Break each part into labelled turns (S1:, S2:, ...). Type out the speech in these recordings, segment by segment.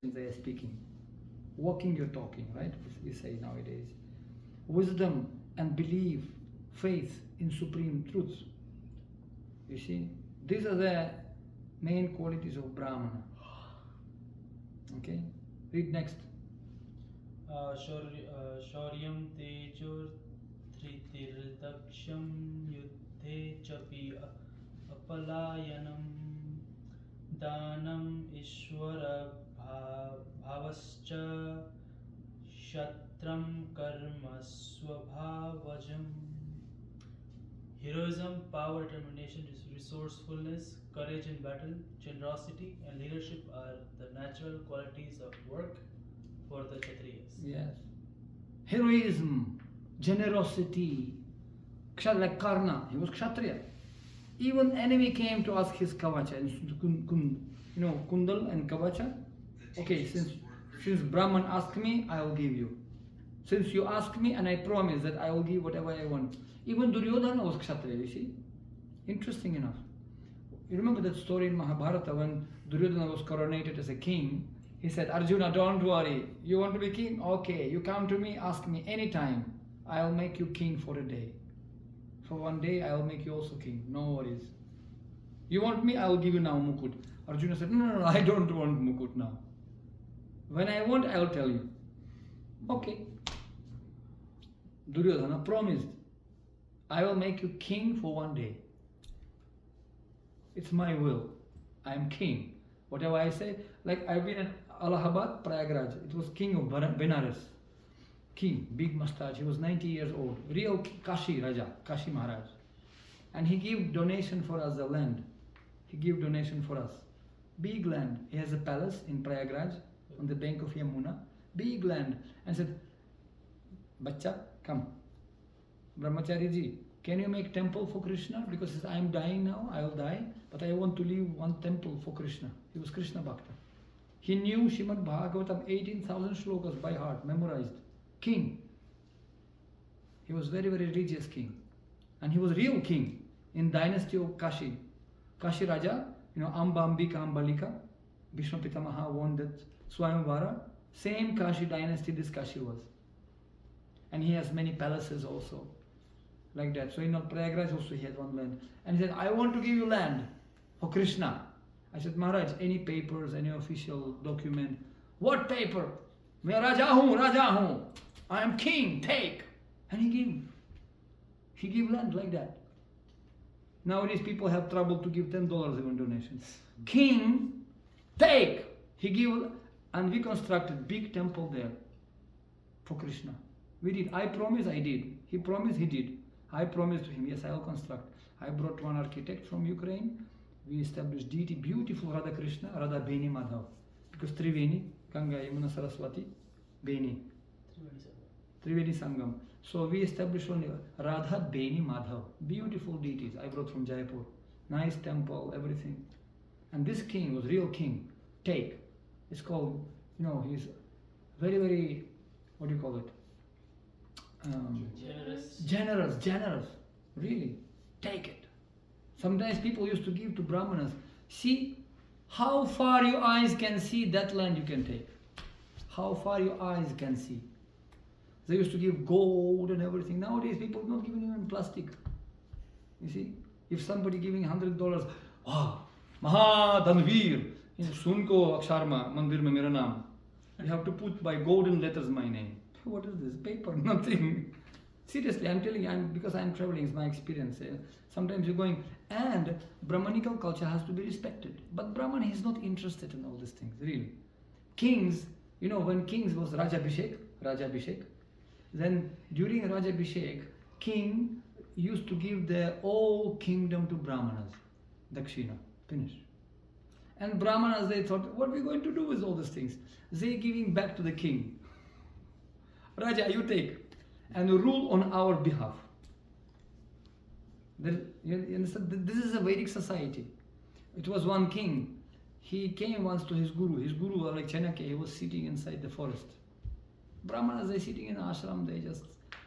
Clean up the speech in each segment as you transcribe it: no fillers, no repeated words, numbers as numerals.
S1: they are speaking. Walking your talking, right? We say nowadays. Wisdom and belief, faith in supreme truth. You see, these are the main qualities of Brahmana. Okay, read next.
S2: शौर्यं तेजोधृतिर्दक्षं युद्धे चपि अपलायनं दानम् ईश्वरभावश्च क्षत्रं कर्म स्वभावजम्. Heroism, power, determination, resourcefulness, courage in battle, generosity, and leadership are the natural qualities of work for the Kshatriyas.
S1: Yes. Heroism, generosity, like Karna, he was Kshatriya. Even enemy came to ask his kavacha, Kundal and kavacha. Okay, since Brahman asked me, I will give you. Since you ask me and I promise that I will give whatever I want. Even Duryodhana was Kshatriya, you see. Interesting enough. You remember that story in Mahabharata when Duryodhana was coronated as a king? He said, Arjuna, don't worry. You want to be king? Okay, you come to me, ask me anytime. I'll make you king for a day. For one day, I'll make you also king. No worries. You want me? I'll give you now Mukut. Arjuna said, no, I don't want Mukut now. When I want, I'll tell you. Okay. Duryodhana promised, I will make you king for one day. It's my will. I am king. Whatever I say, like I've been in Allahabad, Prayagraj. It was king of Benares. King, big mustache. He was 90 years old. Real Kashi Raja, Kashi Maharaj. And he gave donation for us the land. He gave donation for us. Big land. He has a palace in Prayagraj on the bank of Yamuna. Big land. And said, Bacha, come. Brahmachari ji, can you make temple for Krishna? Because I am dying now, I will die. But I want to leave one temple for Krishna. He was Krishna Bhakta. He knew Srimad Bhagavatam 18,000 shlokas by heart, memorized. King. He was very, very religious king. And he was real king in dynasty of Kashi. Kashi Raja, Amba Ambika Ambalika, Bhishma Pitamaha won that Swayamvara. Same Kashi dynasty this Kashi was. And he has many palaces also. Like that. So in Prayagraj also he had one land. And he said, I want to give you land for Krishna. I said, Maharaj, any papers, any official document? What paper? Main Raja hoon. I am king, take. And he gave. He gave land like that. Nowadays people have trouble to give $10 even donations. King, take. He gave, and we constructed big temple there for Krishna. We did. I promised, I did. He promised, he did. I promised to him, yes, I will construct. I brought one architect from Ukraine. We established deity, beautiful Radha Krishna, Radha Beni Madhav. Because Triveni, Ganga, Yamuna, Saraswati, Beni. Triveni Sangam. So we established only Radha Beni Madhav. Beautiful deities I brought from Jaipur. Nice temple, everything. And this king was real king. Take. It's called, he's very, very, what do you call it? Generous. Really. Take it. Sometimes people used to give to Brahmanas. See how far your eyes can see, that land you can take. How far your eyes can see. They used to give gold and everything. Nowadays people are not giving even plastic. You see? If somebody giving $100, wow, Maha Dhanveer, Sunko Aksharma, Mandir mein mera naam. You have to put by golden letters my name. What is this? Paper, nothing. Seriously, I'm telling you, because I'm traveling, it's my experience. Sometimes you're going, and Brahmanical culture has to be respected. But Brahman is not interested in all these things, really. Kings, when kings was Rajabhishek, then during Rajabhishek, king used to give their whole kingdom to Brahmanas. Dakshina, finish. And Brahmanas, they thought, what are we going to do with all these things? They giving back to the king. Raja, you take and rule on our behalf. You understand? This is a Vedic society. It was one king. He came once to his guru. His guru, like Chanakya, he was sitting inside the forest. Brahmanas, they're sitting in ashram.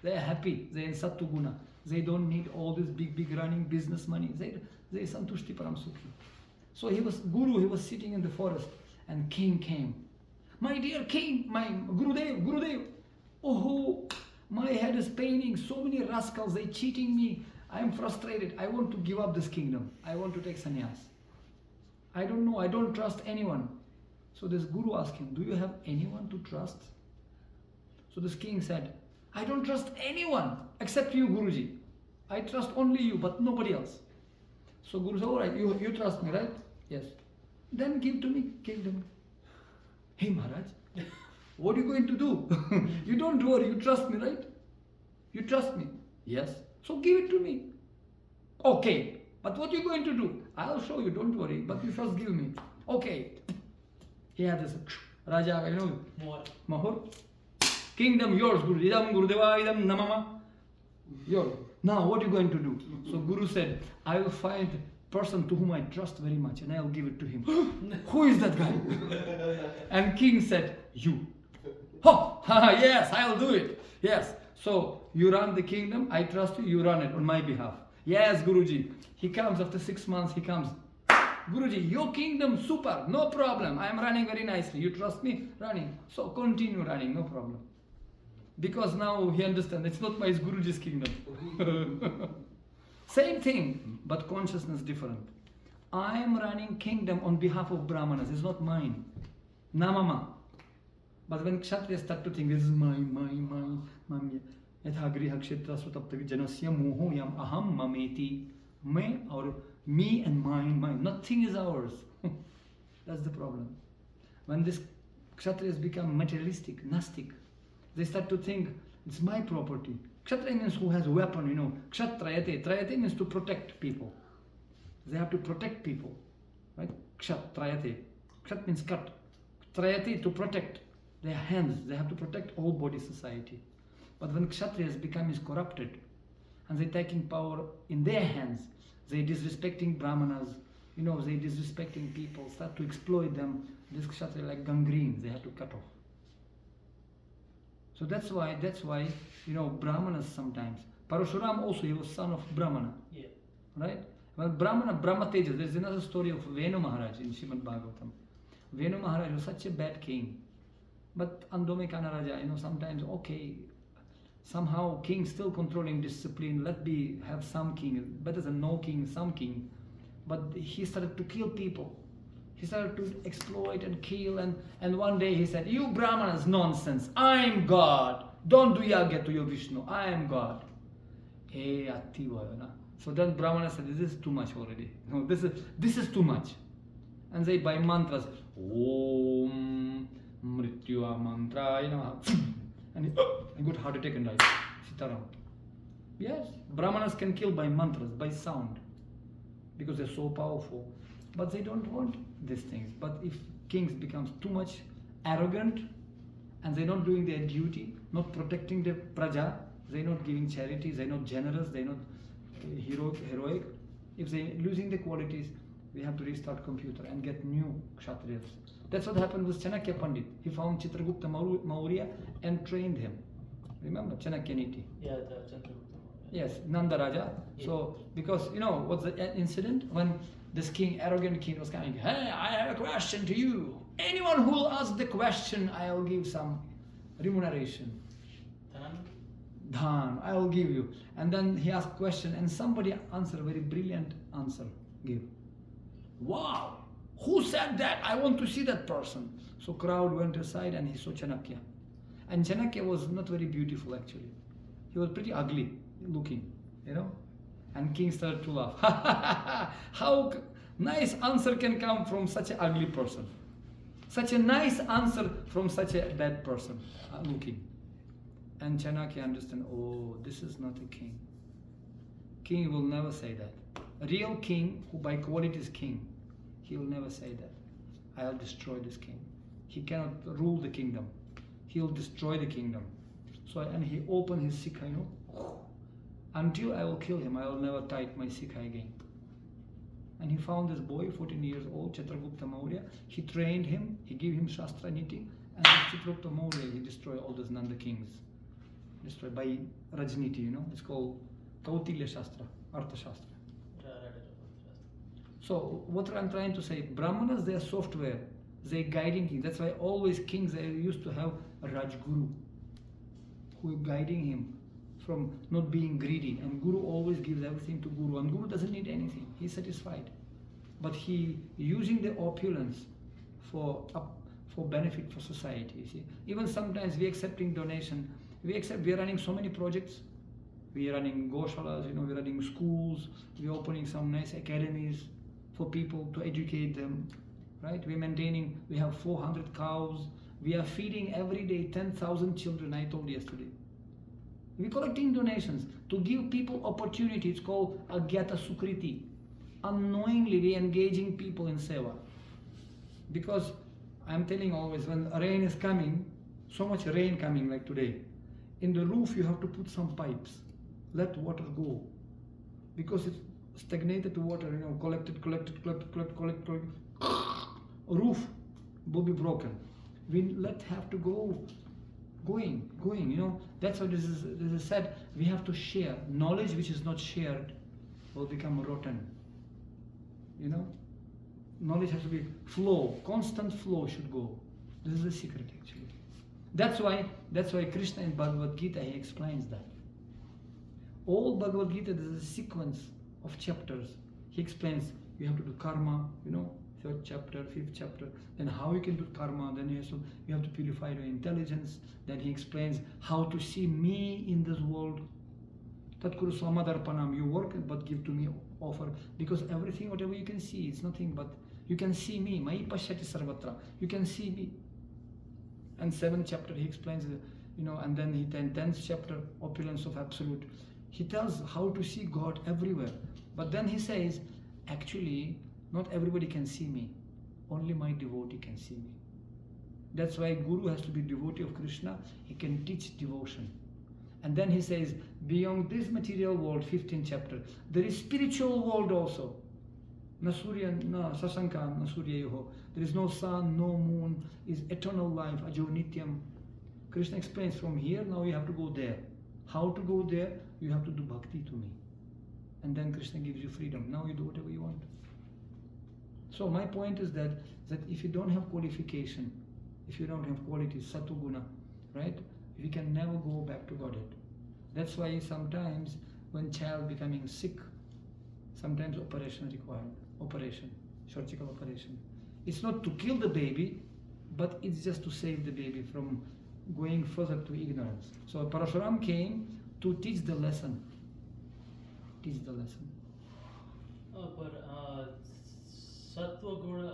S1: They're happy. They're in Sattuguna. They don't need all this big running business money. They santushti param sukhi. So he was sitting in the forest, and king came. my dear king, my Gurudev, oh, my head is paining, so many rascals, they cheating me, I am frustrated, I want to give up this kingdom, I want to take sannyas. I don't know, I don't trust anyone. So this Guru asked him, do you have anyone to trust? So this king said, I don't trust anyone except you, Guruji. I trust only you, but nobody else. So Guru said, all right, you trust me, right? Yes. Then give to me kingdom. Hey Maharaj, what are you going to do? You don't worry, you trust me, right? You trust me? Yes. So give it to me. Okay. But what are you going to do? I'll show you, don't worry, but you first give me. Okay. He had this Raja, you know, Mahur. Kingdom yours, Guru. Idam Gurudeva, idam namama. Yours. Now what are you going to do? So Guru said, I will find a person to whom I trust very much and I will give it to him. Who is that guy? And king said, you. Oh, yes, I'll do it. Yes. So you run the kingdom, I trust you, you run it on my behalf. Yes, Guruji. He comes after 6 months, he comes. Guruji, your kingdom, super, no problem. I am running very nicely. You trust me? Running. So continue running, no problem. Because now he understands it's not my Guruji's kingdom. Same thing, but consciousness different. I am running kingdom on behalf of Brahmanas. It's not mine. Namama. But when Kshatriyas start to think, this is mine. Yatha griha kshetra sutapta janasya moho yam aham mameti. Me and mine. Nothing is ours. That's the problem. When this Kshatriyas become materialistic, nastic, they start to think, it's my property. Kshatriya means who has a weapon, you know. Kshatrayate. Trayate means to protect people. They have to protect people. Right? Kshatrayate. Kshat means cut. Trayate, to protect. Their hands. They have to protect all body society. But when Kshatriyas become corrupted, and they taking power in their hands, they disrespecting Brahmanas, you know, they disrespecting people, start to exploit them. This Kshatriya like gangrene, they have to cut off. So that's why, you know, Brahmanas sometimes. Parashuram also, he was son of Brahmana.
S2: Yeah.
S1: Right? Well, Brahma Tejas, there's another story of Venu Maharaj in Srimad Bhagavatam. Venu Maharaj was such a bad king. But Andome Kana Raja, you know, sometimes, okay, somehow king still controlling discipline, let me have some king, better than no king, some king. But he started to kill people. He started to exploit and kill, and one day he said, you Brahmanas, nonsense, I'm God. Don't do yagya to your Vishnu, I am God. So then Brahmana said, this is too much already. No, this is too much. And they by mantras, Om Mrityua mantra, you know, and he got heart attack and died. Sitaram. Yes, Brahmanas can kill by mantras, by sound, because they're so powerful. But they don't want these things. But if kings becomes too much arrogant, and they're not doing their duty, not protecting the praja, they're not giving charity, they're not generous, they're not heroic. If they're losing the qualities, we have to restart computer and get new Kshatriyas. That's what happened with Chanakya Pandit. He found Chitragupta Maurya and trained him. Remember Chanakya Niti?
S2: Yeah, the Chandragupta.
S1: Yes, Nanda Raja.
S2: Yeah.
S1: So, because, you know, what's the incident? When this king, arrogant king, was coming, hey, I have a question to you. Anyone who will ask the question, I'll give some remuneration. Dhan, I will give you. And then he asked question, and somebody answered a very brilliant answer. Give. Wow! Who said that? I want to see that person. So crowd went aside and he saw Chanakya. And Chanakya was not very beautiful actually. He was pretty ugly looking, you know. And king started to laugh. How nice answer can come from such an ugly person. Such a nice answer from such a bad person looking. And Chanakya understand, oh, this is not a king. King will never say that. A real king, who by quality is king, he will never say that. I'll destroy this king. He cannot rule the kingdom. He'll destroy the kingdom. So, and he opened his sikha, you know. Until I will kill him, I will never tight my sikha again. And he found this boy, 14 years old, Chitragupta Maurya. He trained him, he gave him Shastra Niti, and Chitragupta Maurya, he destroyed all those Nanda kings. Destroyed by Rajniti, you know. It's called Kautilya Shastra, Artha Shastra. So what I'm trying to say, Brahmanas, they are software. They guiding king. That's why always kings they used to have a Rajguru who is guiding him from not being greedy. And Guru always gives everything to Guru. And Guru doesn't need anything. He's satisfied. But he using the opulence for benefit for society. You see, even sometimes we accepting donation. We are running so many projects. We are running goshalas, we're running schools. We're opening some nice academies for people to educate them. Right? We have 400 cows. We are feeding every day 10,000 children, I told yesterday. We're collecting donations to give people opportunity. It's called Agyata Sukriti. Unknowingly, we're engaging people in seva. Because I'm telling always, when rain is coming, so much rain coming like today, in the roof you have to put some pipes. Let water go. Because it's stagnated water, collected. Roof will be broken. We have to go going. That's why this is said. We have to share. Knowledge which is not shared will become rotten. Knowledge has to be flow. Constant flow should go. This is the secret actually. That's why Krishna in Bhagavad Gita he explains that. All Bhagavad Gita there is a sequence of chapters. He explains you have to do karma, third chapter, fifth chapter, then how you can do karma, then you have to purify your intelligence, then he explains how to see me in this world. Tat kuru swamadarpanam, you work but give to me offer, because everything whatever you can see, it's nothing but you can see me, mai pashyati sarvatra, you can see me. And 7th chapter he explains, and then 10th chapter, opulence of absolute. He tells how to see God everywhere. But then he says, actually, not everybody can see me. Only my devotee can see me. That's why Guru has to be devotee of Krishna. He can teach devotion. And then he says, beyond this material world, 15th chapter, there is spiritual world also. Na surya, na sasanka, na surya yoho. There is no sun, no moon, is eternal life, ajo nityam. Krishna explains from here, now you have to go there. How to go there? You have to do bhakti to me. And then Krishna gives you freedom. Now you do whatever you want. So my point is that if you don't have qualification, if you don't have qualities, satuguna, right? We can never go back to Godhead. That's why sometimes when child becoming sick, sometimes operation required. Surgical operation. It's not to kill the baby, but it's just to save the baby from going further to ignorance. So Parashuram came to teach the lesson.
S2: But Sattva Guna,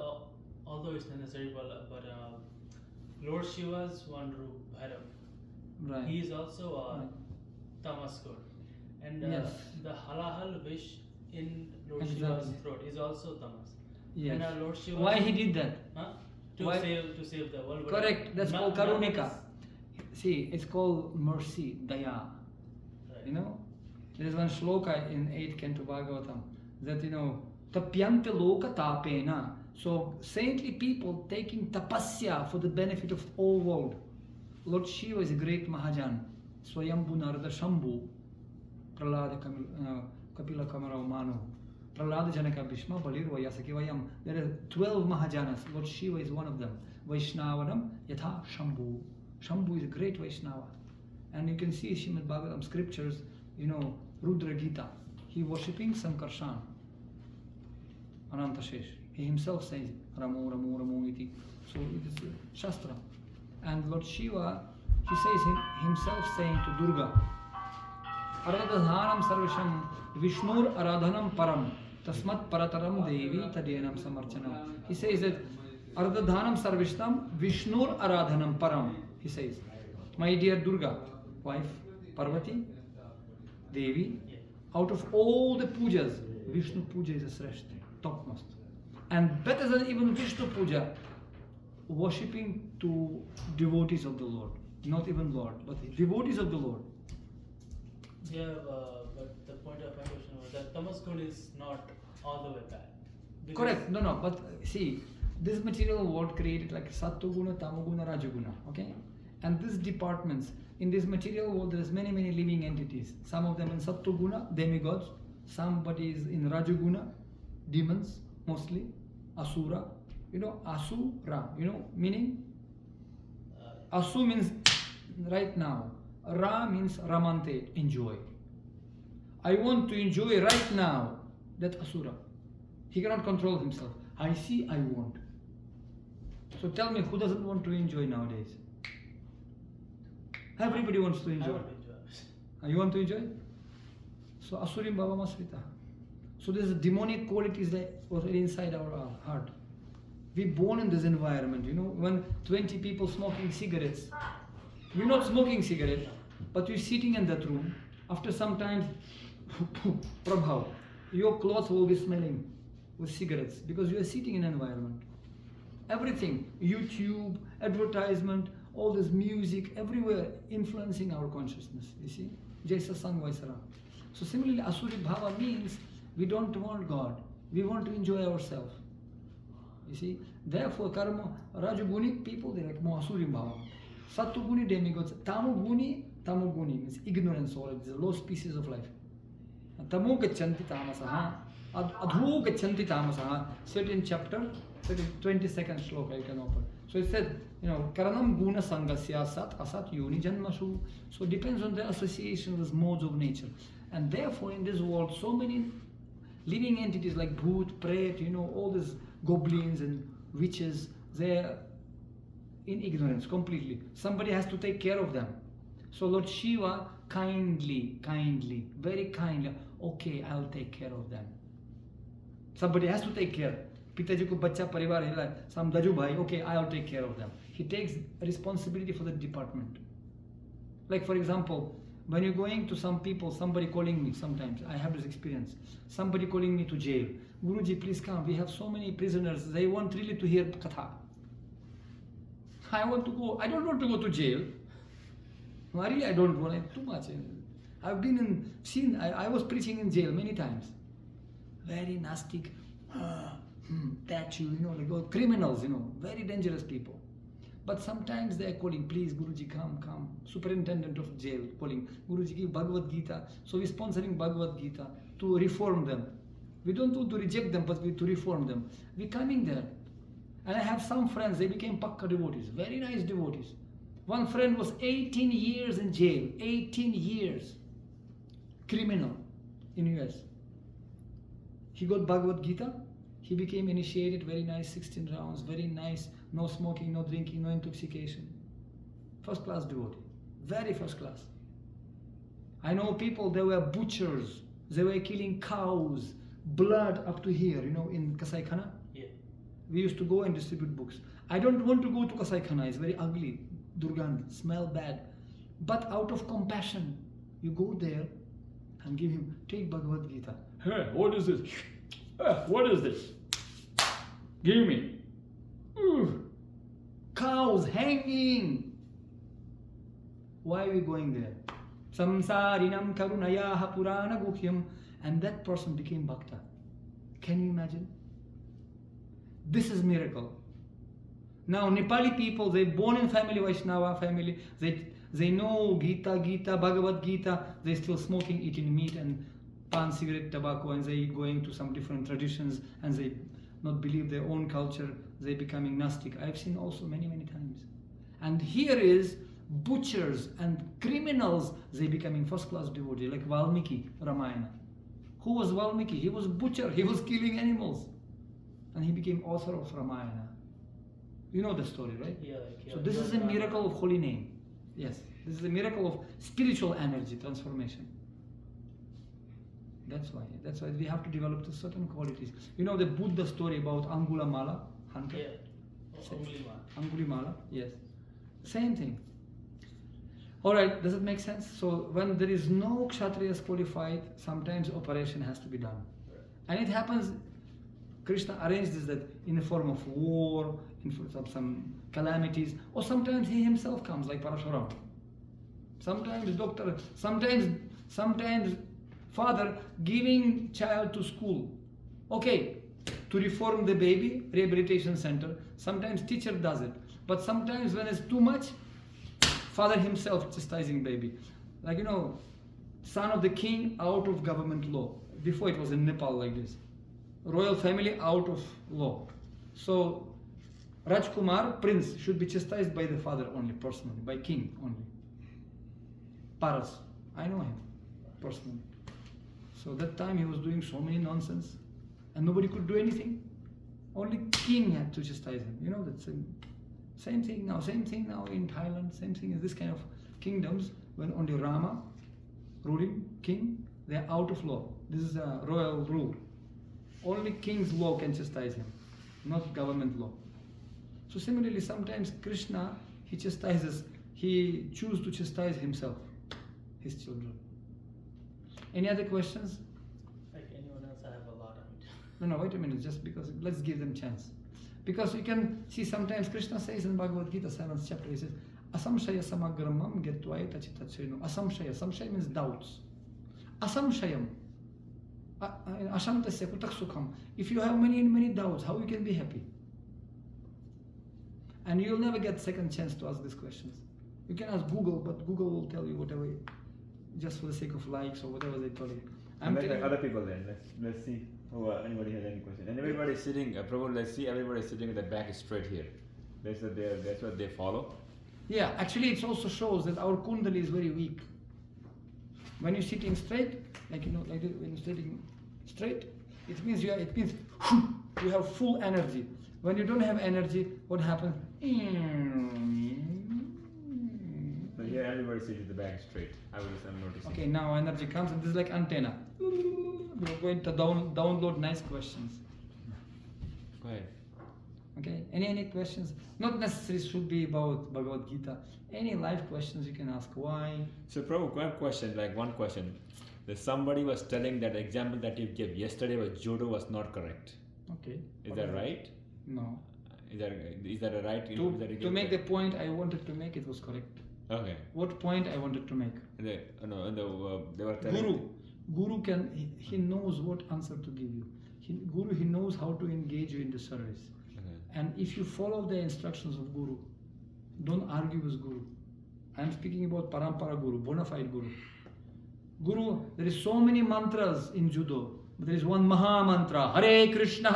S2: although it's necessary, but Lord Shiva's one roop, Bhairav,
S1: Right.
S2: he is also a Tamas God. And
S1: Yes.
S2: the halahal wish in Lord
S1: Exactly.
S2: Shiva's throat is also Tamas.
S1: Yes.
S2: And Lord Shiva.
S1: Why he did that?
S2: Huh?
S1: Why?
S2: To save the world.
S1: Correct. That's called
S2: None
S1: Karunika.
S2: is-
S1: See, it's called mercy, daya.
S2: Right.
S1: There is one shloka in 8th Canto Bhagavatam that tapyante loka tapena. So saintly people taking tapasya for the benefit of all world. Lord Shiva is a great Mahajan. Swayambhu Narada Shambhu, Pralada Kapila Kamarao Manu, Pralada Janaka Bhishma, Balir Vayasaki Vayam. There are 12 Mahajanas. Lord Shiva is one of them. Vaishnavanam Yatha Shambhu. Shambhu is a great Vaishnava. And you can see Srimad Bhagavatam scriptures, Rudra Gita. He worshipping Sankarshan, Anantashesh. He himself says, Ramo, Ramo, Ramo iti. So it is Shastra. And Lord Shiva, he says himself saying to Durga, Aradhanam Sarvasham Vishnur Aradhanam Param Tasmat Parataram Devi Tadyanam Samarchanam. He says that Aradhanam Sarvishtam Vishnur Aradhanam Param. He says, my dear Durga, wife, Parvati, Devi, out of all the pujas, Vishnu puja is the Sreshta, topmost. And better than even Vishnu puja, worshipping to devotees of the Lord. Not even Lord, but devotees of the Lord.
S2: Yeah, but the point of my question was that Tamas Guna is not all the way bad. Because-
S1: Correct, no, but see, this material world created like Sattva-guna, Tamaguna, Rajaguna, okay? And these departments, in this material world, there is many living entities. Some of them in Sattva-guna, demigods. Somebody is in Rajaguna, demons, mostly, Asura, You know, asura, you know, meaning?
S2: Uh,
S1: Asu means right now. Ra means ramante, enjoy. I want to enjoy right now. That asura. He cannot control himself. I see, I want. So tell me, who doesn't want to enjoy nowadays? Everybody wants to
S2: I
S1: enjoy.
S2: want to enjoy.
S1: You want to enjoy? So asurim bhava masrita. So there's demonic qualities that are inside our heart. We're born in this environment, you know, when 20 people smoking cigarettes. We're not smoking cigarette, but we're sitting in that room. After some time, Prabhav, your clothes will be smelling with cigarettes because you are sitting in an environment. Everything, YouTube, advertisement, all this music, everywhere influencing our consciousness, you see? Jaisa Sang Vaisara. So similarly, Asuri Bhava means we don't want God. We want to enjoy ourselves. You see? Therefore, karma, Rajagunic people, they're like more Asuri Bhava. Satuguni demigods, Tamoguni means ignorance, or it's the low species of life. Tamo gachanti tamasaha, adhu gachanti tamasaha. Certain chapter, 22nd shloka you can open. So it said, you know, karanam guna sangasya sat asat yoni janmasu. So it depends on the association with modes of nature. And therefore in this world, so many living entities like Bhoot, Pret, you know, all these goblins and witches, they're in ignorance completely. Somebody has to take care of them. So Lord Shiva kindly, very kindly, okay, I'll take care of them. Somebody has to take care. Pitaji ko bacha parivar hai, some daju bhai, okay, I'll take care of them. He takes responsibility for the department. Like for example, when you're going to some people, somebody calling me sometimes, I have this experience. Somebody calling me to jail. Guruji, please come. We have so many prisoners. They want really to hear katha. I want to go. I don't want to go to jail. No, really, I don't want too much. I've been I was preaching in jail many times. Very nasty, statue, you know, like criminals, you know, very dangerous people. But sometimes they are calling, please, Guruji, come. Superintendent of jail calling, Guruji, give Bhagavad Gita. So we're sponsoring Bhagavad Gita to reform them. We don't do to reject them, but we to reform them. We're coming there. And I have some friends, they became Pakka devotees, very nice devotees. One friend was 18 years in jail, 18 years, criminal in US. He got Bhagavad Gita, he became initiated, very nice, 16 rounds, very nice, no smoking, no drinking, no intoxication. First class devotee, very first class. I know people, they were butchers, they were killing cows, blood up to here, you know, in Kasai Khana.
S2: Yeah.
S1: We used to go and distribute books. I don't want to go to Kasai Khana, it's very ugly, Durgand, smell bad. But out of compassion, you go there and give him, take Bhagavad Gita. Hey, what is this? What is this? Give me. Cows hanging. Why are we going there? Samsarinam karunayaha purana guhyam. And that person became Bhakta. Can you imagine? This is miracle. Now Nepali people, they're born in family, Vaishnava family, they know Gita, Bhagavad Gita, they're still smoking, eating meat and pan, cigarette, tobacco, and they going to some different traditions and they not believe their own culture, they becoming Gnostic. I've seen also many times. And here is butchers and criminals, they becoming first class devotee, like Valmiki Ramayana. Who was Valmiki? He was butcher, he was killing animals. And he became author of Ramayana. You know the story, right?
S2: Yeah.
S1: So this is a miracle of holy name. Yes, this is a miracle of spiritual energy transformation. That's why we have to develop the certain qualities. You know the Buddha story about Angulimala, hunter?
S2: Yeah.
S1: Angulimala, yes. Same thing. Alright, does it make sense? So when there is no Kshatriyas qualified, sometimes operation has to be done. And it happens, Krishna arranges that in the form of war, in form of some calamities, or sometimes he himself comes like Parashuram. Sometimes doctor, sometimes father giving child to school. Okay, to reform the baby, rehabilitation center. Sometimes teacher does it. But sometimes when it's too much, father himself chastising baby. Like, you know, son of the king out of government law. Before it was in Nepal like this. Royal family out of law. So Rajkumar, prince, should be chastised by the father only, personally, by king only. Paras, I know him personally. So that time he was doing so many nonsense and nobody could do anything. Only king had to chastise him. You know, that's same thing now in Thailand, same thing in this kind of kingdoms, when only Rama, ruling king, they are out of law. This is a royal rule. Only king's law can chastise him, not government law. So similarly, sometimes Krishna, he chooses to chastise himself, his children. Any other questions?
S2: Like anyone else, I have a lot on it.
S1: No, wait a minute, just because, let's give them chance. Because you can see sometimes Krishna says in Bhagavad Gita, 7th chapter, he says, Asamshaya samagramam getvaya tachitacheno. Asamshaya, samshaya means doubts. Asamshayam, ashantasya kutak sukham. If you have many doubts, how you can be happy? And you'll never get second chance to ask these questions. You can ask Google, but Google will tell you whatever, just for the sake of likes or whatever they tell you.
S3: Other people then. Let's see who anybody has any question. And everybody's sitting. Prabhu, let's see. Everybody's sitting with the back straight here. That's what they follow.
S1: Yeah, actually, it also shows that our kundali is very weak. When you're sitting straight, like like this, when you're sitting straight, it means you have full energy. When you don't have energy, what happens?
S3: So here everybody sits with the back straight. I'm noticing.
S1: Okay, now energy comes and this is like antenna. We're going to download nice questions.
S3: Go ahead.
S1: Okay, any questions? Not necessarily should be about Bhagavad Gita. Any life questions you can ask. Why?
S3: So Prabhu, one question. That somebody was telling that example that you gave yesterday was judo was not correct.
S1: Okay.
S3: Is that right?
S1: No.
S3: Is that a right?
S1: To make the point I wanted to make, it was correct.
S3: Okay.
S1: What point I wanted to make?
S3: They were telling.
S1: Guru he knows what answer to give you. He knows how to engage you in the service.
S3: Okay.
S1: And if you follow the instructions of Guru, don't argue with Guru. I am speaking about Parampara Guru, bona fide Guru. Guru, there is so many mantras in judo, but there is one Maha mantra. Hare Krishna,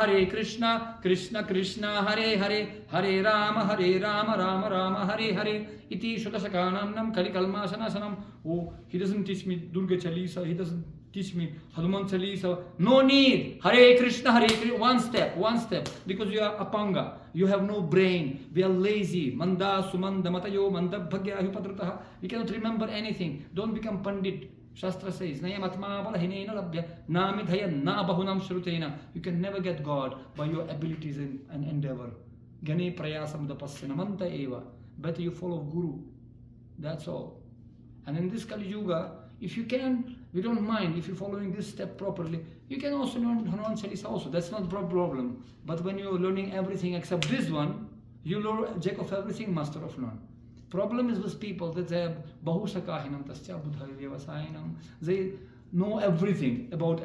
S1: Krishna Krishna, Hare Hare, Hare Rama, Rama Rama, Hare Hare. Iti Shudasakanam Kalikalmasanasanam. Oh, he doesn't teach me Durga Chalisa, he doesn't teach me Hanuman Chalisa. No need. Hare Krishna, one step. Because you are apanga. You have no brain. We are lazy. Manda, Sumanda, Matayo, Manda, Bhagya, Hipadrataha. We cannot remember anything. Don't become Pandit. Shastra says, Nayamatma balahinena labhya namidhaya na bahunam shrutena. You can never get God by your abilities and endeavor. Gane prayasam dapasyana manta eva. Better you follow Guru. That's all. And in this Kali Yuga, if you can, we don't mind if you're following this step properly. You can also learn Hanuman Chalisa also. That's not a problem. But when you're learning everything except this one, you learn Jack of everything, master of none. Problem is with people that they are bahusakahinam tasya buddha vyavasayanam. They know everything about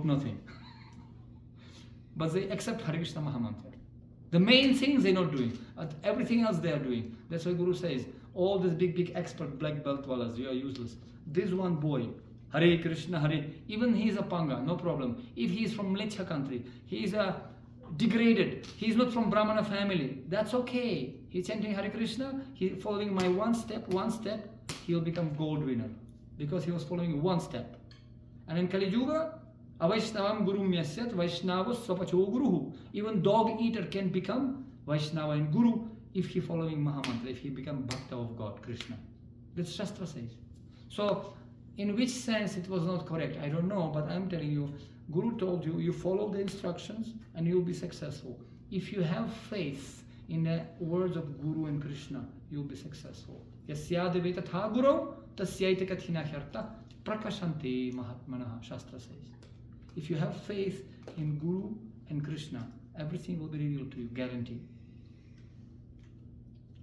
S1: nothing. But they accept Hare Krishna Mahamantra. The main things they're not doing. Everything else they are doing. That's why Guru says, all these big expert black belt wallahs, you are useless. This one boy, Hare Krishna, Hare, even he is a Panga, no problem. If he is from Mlecha country, he is a degraded, he is not from Brahmana family, that's okay. He's chanting Hare Krishna, he following my one step, he will become gold winner. Because he was following one step. And in Kali Yuga, Avaishnavam Guru Myasyat Vaishnava Swapacho Guruhu. Even dog eater can become Vaishnava and Guru if he following Mahamantra, if he become Bhakta of God, Krishna. That's Shastra says. So, in which sense it was not correct, I don't know, but I'm telling you, Guru told you, you follow the instructions and you'll be successful. If you have faith in the words of Guru and Krishna, you'll be successful. Yasyadeve tatha guru tasyaita kathina hyarta prakashante mahatmanaha, Shastra says. If you have faith in Guru and Krishna, everything will be revealed to you, guaranteed.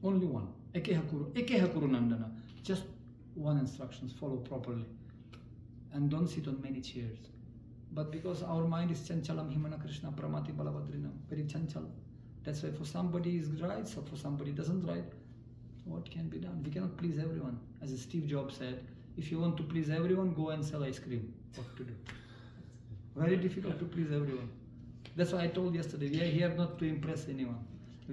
S1: Only one. Ekeha kuru nandana. Just one instructions, follow properly. And don't sit on many chairs. But because our mind is chanchalam himana Krishna pramati balavadrinam, very chanchal. That's why for somebody is right, so for somebody doesn't right. What can be done? We cannot please everyone. As Steve Jobs said, if you want to please everyone, go and sell ice cream. What to do? Very difficult to please everyone. That's why I told yesterday, we are here not to impress anyone.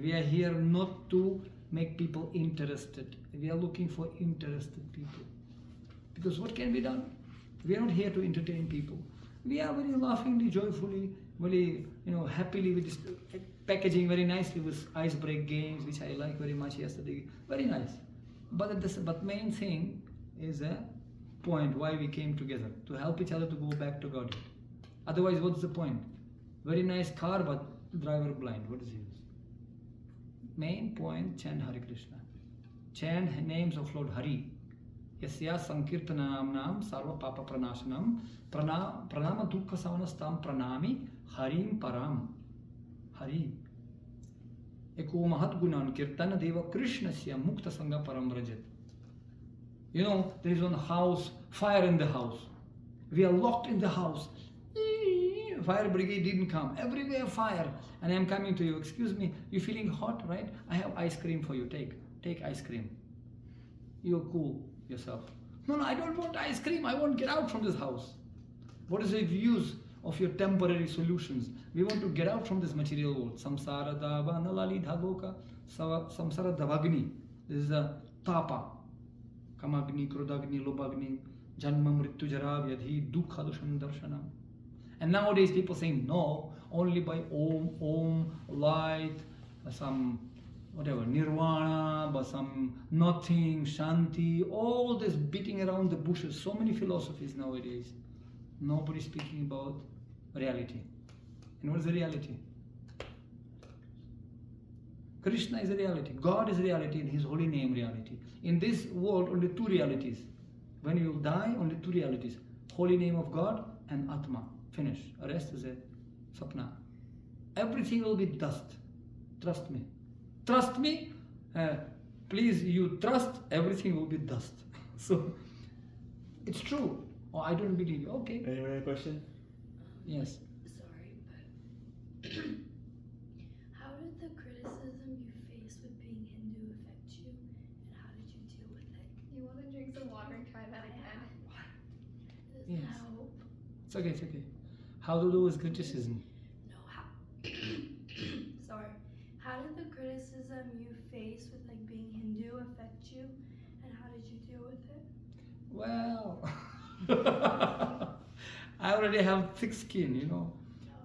S1: We are here not to make people interested. We are looking for interested people. Because what can be done? We are not here to entertain people. We are very laughingly, joyfully, very happily with this packaging very nicely with ice break games, which I like very much yesterday. Very nice. But main thing is a point why we came together, to help each other to go back to God. Otherwise, what's the point? Very nice car, but driver blind. What is it? Main point, chant Hare Krishna. Chant names of Lord Hari. Yasya Sankirtanam Sarva Papa Pranashanam Pranama Dukha Savanastam Pranami Harim Param. Hari. Eko Mahat Gunan Kirtana Deva Krishna Sya Mukta Sangha Param Rajat. There is one house, fire in the house. We are locked in the house. Fire brigade didn't come. Everywhere fire. And I am coming to you. Excuse me, you feeling hot, right? I have ice cream for you. Take ice cream. You're cool yourself. No, I don't want ice cream. I want to get out from this house. What is the use of your temporary solutions? We want to get out from this material world. Samsara dava nalali dhaloka samsara davagni. This is a tapa. Kamagni, krodagni, lobagni, janma mrityu jara vyadhi dukha dushan darshanam. And nowadays people saying no, only by om, light, some whatever, nirvana, but some nothing, shanti, all this beating around the bushes. So many philosophies nowadays. Nobody speaking about reality. And what is the reality? Krishna is a reality. God is a reality, and His holy name reality. In this world, only two realities. When you die, only two realities. Holy name of God and Atma. Finish. The rest is a sapna. Everything will be dust. Trust me. Trust me. Please, you trust, everything will be dust. So, it's true. Oh, I don't believe you. Okay.
S3: Anyone have a question?
S1: Yes.
S4: Sorry, but how did the criticism you faced with being Hindu affect you, and how did you deal with it?
S5: You want to drink some water and try that again?
S4: Does
S1: Yes.
S4: that help?
S1: It's okay, it's okay. How to do with criticism?
S4: No, how? Sorry. How did the criticism you faced with being Hindu affect you, and how did you deal with it?
S1: Well, I already have thick skin,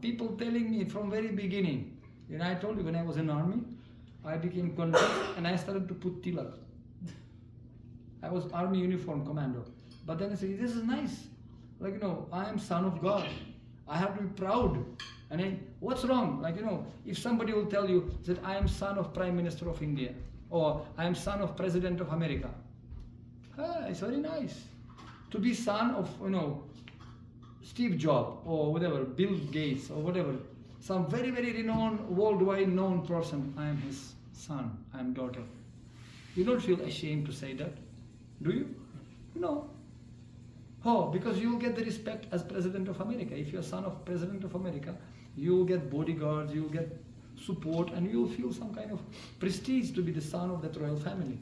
S1: People telling me from very beginning. I told you when I was in army, I became convinced and I started to put tilak. I was army uniform commando. But then I said, this is nice. I am son of God. I have to be proud. And then, what's wrong? If somebody will tell you that I am son of Prime Minister of India, or I am son of President of America, it's very nice. To be son of, Steve Jobs, or whatever, Bill Gates, or whatever, some very, very renowned, worldwide known person, I am his son, I am daughter. You don't feel ashamed to say that, do you? No. Oh, because you will get the respect as President of America. If you are son of President of America, you will get bodyguards, you will get support, and you will feel some kind of prestige to be the son of that royal family.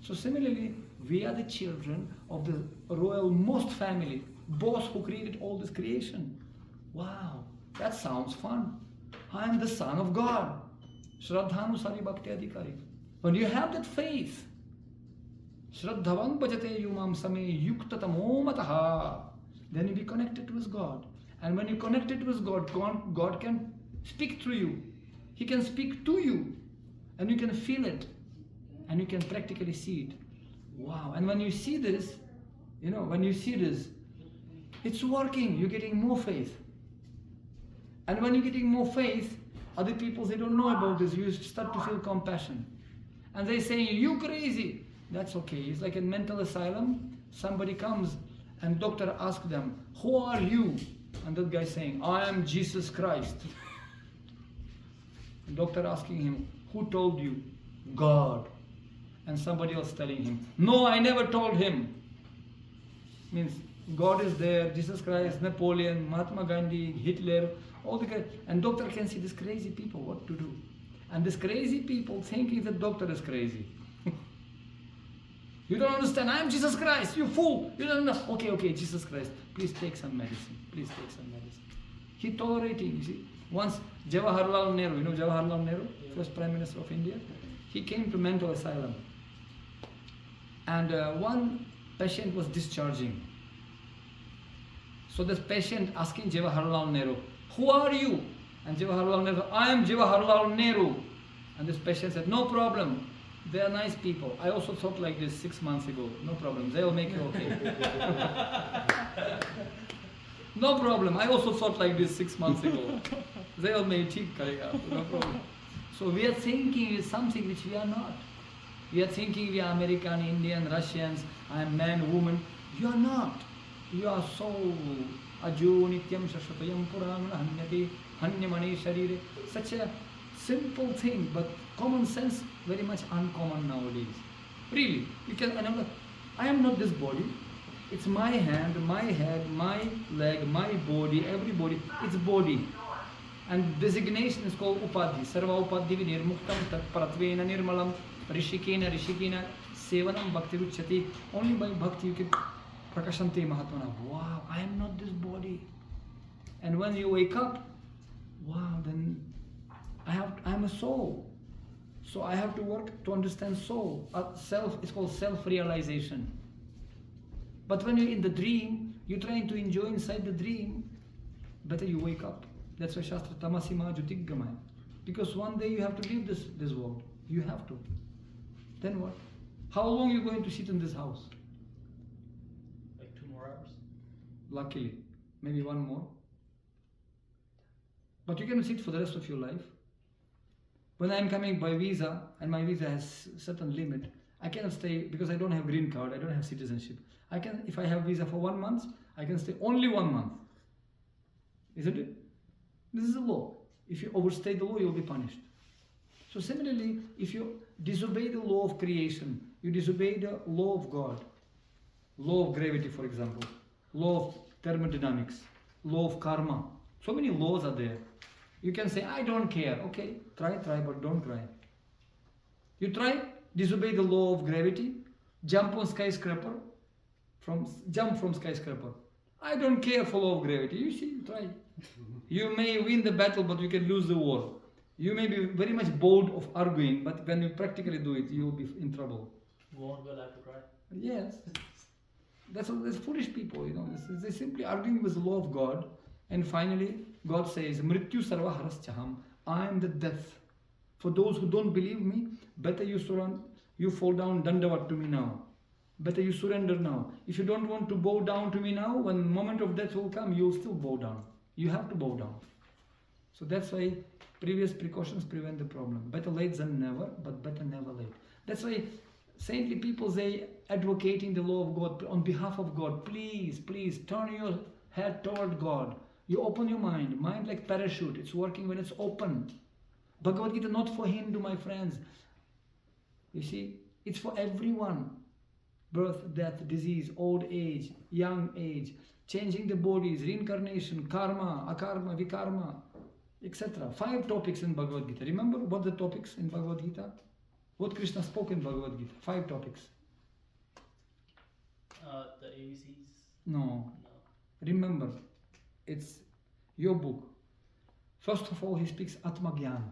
S1: So similarly, we are the children of the royal most family, boss who created all this creation. Wow, that sounds fun. I am the son of God. Shraddhanusari Bhakti Adhikari. When you have that faith, Shraddhavan bhajate yumam same yuktatamo mataha, then you be connected with God. And when you connected with God, God can speak through you. He can speak to you. And you can feel it. And you can practically see it. Wow. And when you see this, it's working. You're getting more faith. And when you're getting more faith, other people, they don't know about this. You start to feel compassion. And they say, you crazy. That's okay. It's like a mental asylum. Somebody comes and doctor asks them, who are you? And that guy saying, I am Jesus Christ. And doctor asking him, who told you? God. And somebody else telling him, no, I never told him. Means God is there, Jesus Christ, Napoleon, Mahatma Gandhi, Hitler, all the guys. And doctor can see these crazy people, what to do. And these crazy people thinking the doctor is crazy. You don't understand, I am Jesus Christ, you fool. You don't know. Okay, Jesus Christ, please take some medicine. Please take some medicine. He tolerating, you see. Once Jawaharlal Nehru, you know Jawaharlal Nehru, first Prime Minister of India? He came to mental asylum. And one patient was discharging. So this patient asking Jawaharlal Nehru, who are you? And Jawaharlal Nehru, I am Jawaharlal Nehru. And this patient said, no problem. They are nice people. I also thought like this 6 months ago. No problem. They will make you okay. No problem. I also thought like this 6 months ago. They will make you karega. No problem. So we are thinking with something which we are not. We are thinking we are American, Indian, Russians. I am man, woman. You are not. You are soul. Ajo nityam shashvatayam purana hanyate hanyamani sharire. Such a simple thing, but common sense very much uncommon nowadays. Really, you can. I am not this body. It's my hand, my head, my leg, my body, everybody. It's body. And designation is called upadhi. Sarva upadhi nirmuktam tat paratvena nirmalam rishikena sevanam bhakti ruchyati. Only by bhakti you can prakashanti mahatmana. Wow, I am not this body. And when you wake up, wow, then I am a soul. So I have to work to understand soul. Self, it's called self-realization. But when you're in the dream, you're trying to enjoy inside the dream, better you wake up. That's why Shastra Tamasima Jyotiggamaya. Because one day you have to leave this world. You have to. Then what? How long are you going to sit in this house?
S2: Like 2 more hours?
S1: Luckily. Maybe 1 more. But you can sit for the rest of your life. When I'm coming by visa, and my visa has certain limit, I cannot stay because I don't have green card, I don't have citizenship. I can, if I have visa for 1 month, I can stay only 1 month. Isn't it? This is the law. If you overstay the law, you'll be punished. So similarly, if you disobey the law of creation, you disobey the law of God, law of gravity, for example, law of thermodynamics, law of karma. So many laws are there. You can say, I don't care. Okay, try, but don't cry. You try, disobey the law of gravity, jump on skyscraper, jump from skyscraper. I don't care for law of gravity. You see, you try. You may win the battle, but you can lose the war. You may be very much bored of arguing, but when you practically do it, you will be in trouble.
S2: Won't will have to cry.
S1: Yes. That's foolish people, you know. They simply arguing with the law of God. And finally, God says, Mrityu sarva haraschaham. I am the death. For those who don't believe me, better you fall down dandavat to me now. Better you surrender now. If you don't want to bow down to me now, when the moment of death will come, you will still bow down. You have to bow down. So that's why previous precautions prevent the problem. Better late than never, but better never late. That's why saintly people, they advocating the law of God on behalf of God. Please, please turn your head toward God. You open your mind like parachute. It's working when it's open. Bhagavad Gita not for Hindu, my friends. You see, it's for everyone. Birth, death, disease, old age, young age, changing the bodies, reincarnation, karma, akarma, vikarma, etc. 5 topics in Bhagavad Gita. Remember what the topics in Bhagavad Gita? What Krishna spoke in Bhagavad Gita? 5 topics.
S2: The ABCs?
S1: No. Remember, it's your book. First of all, he speaks Atma Gyan.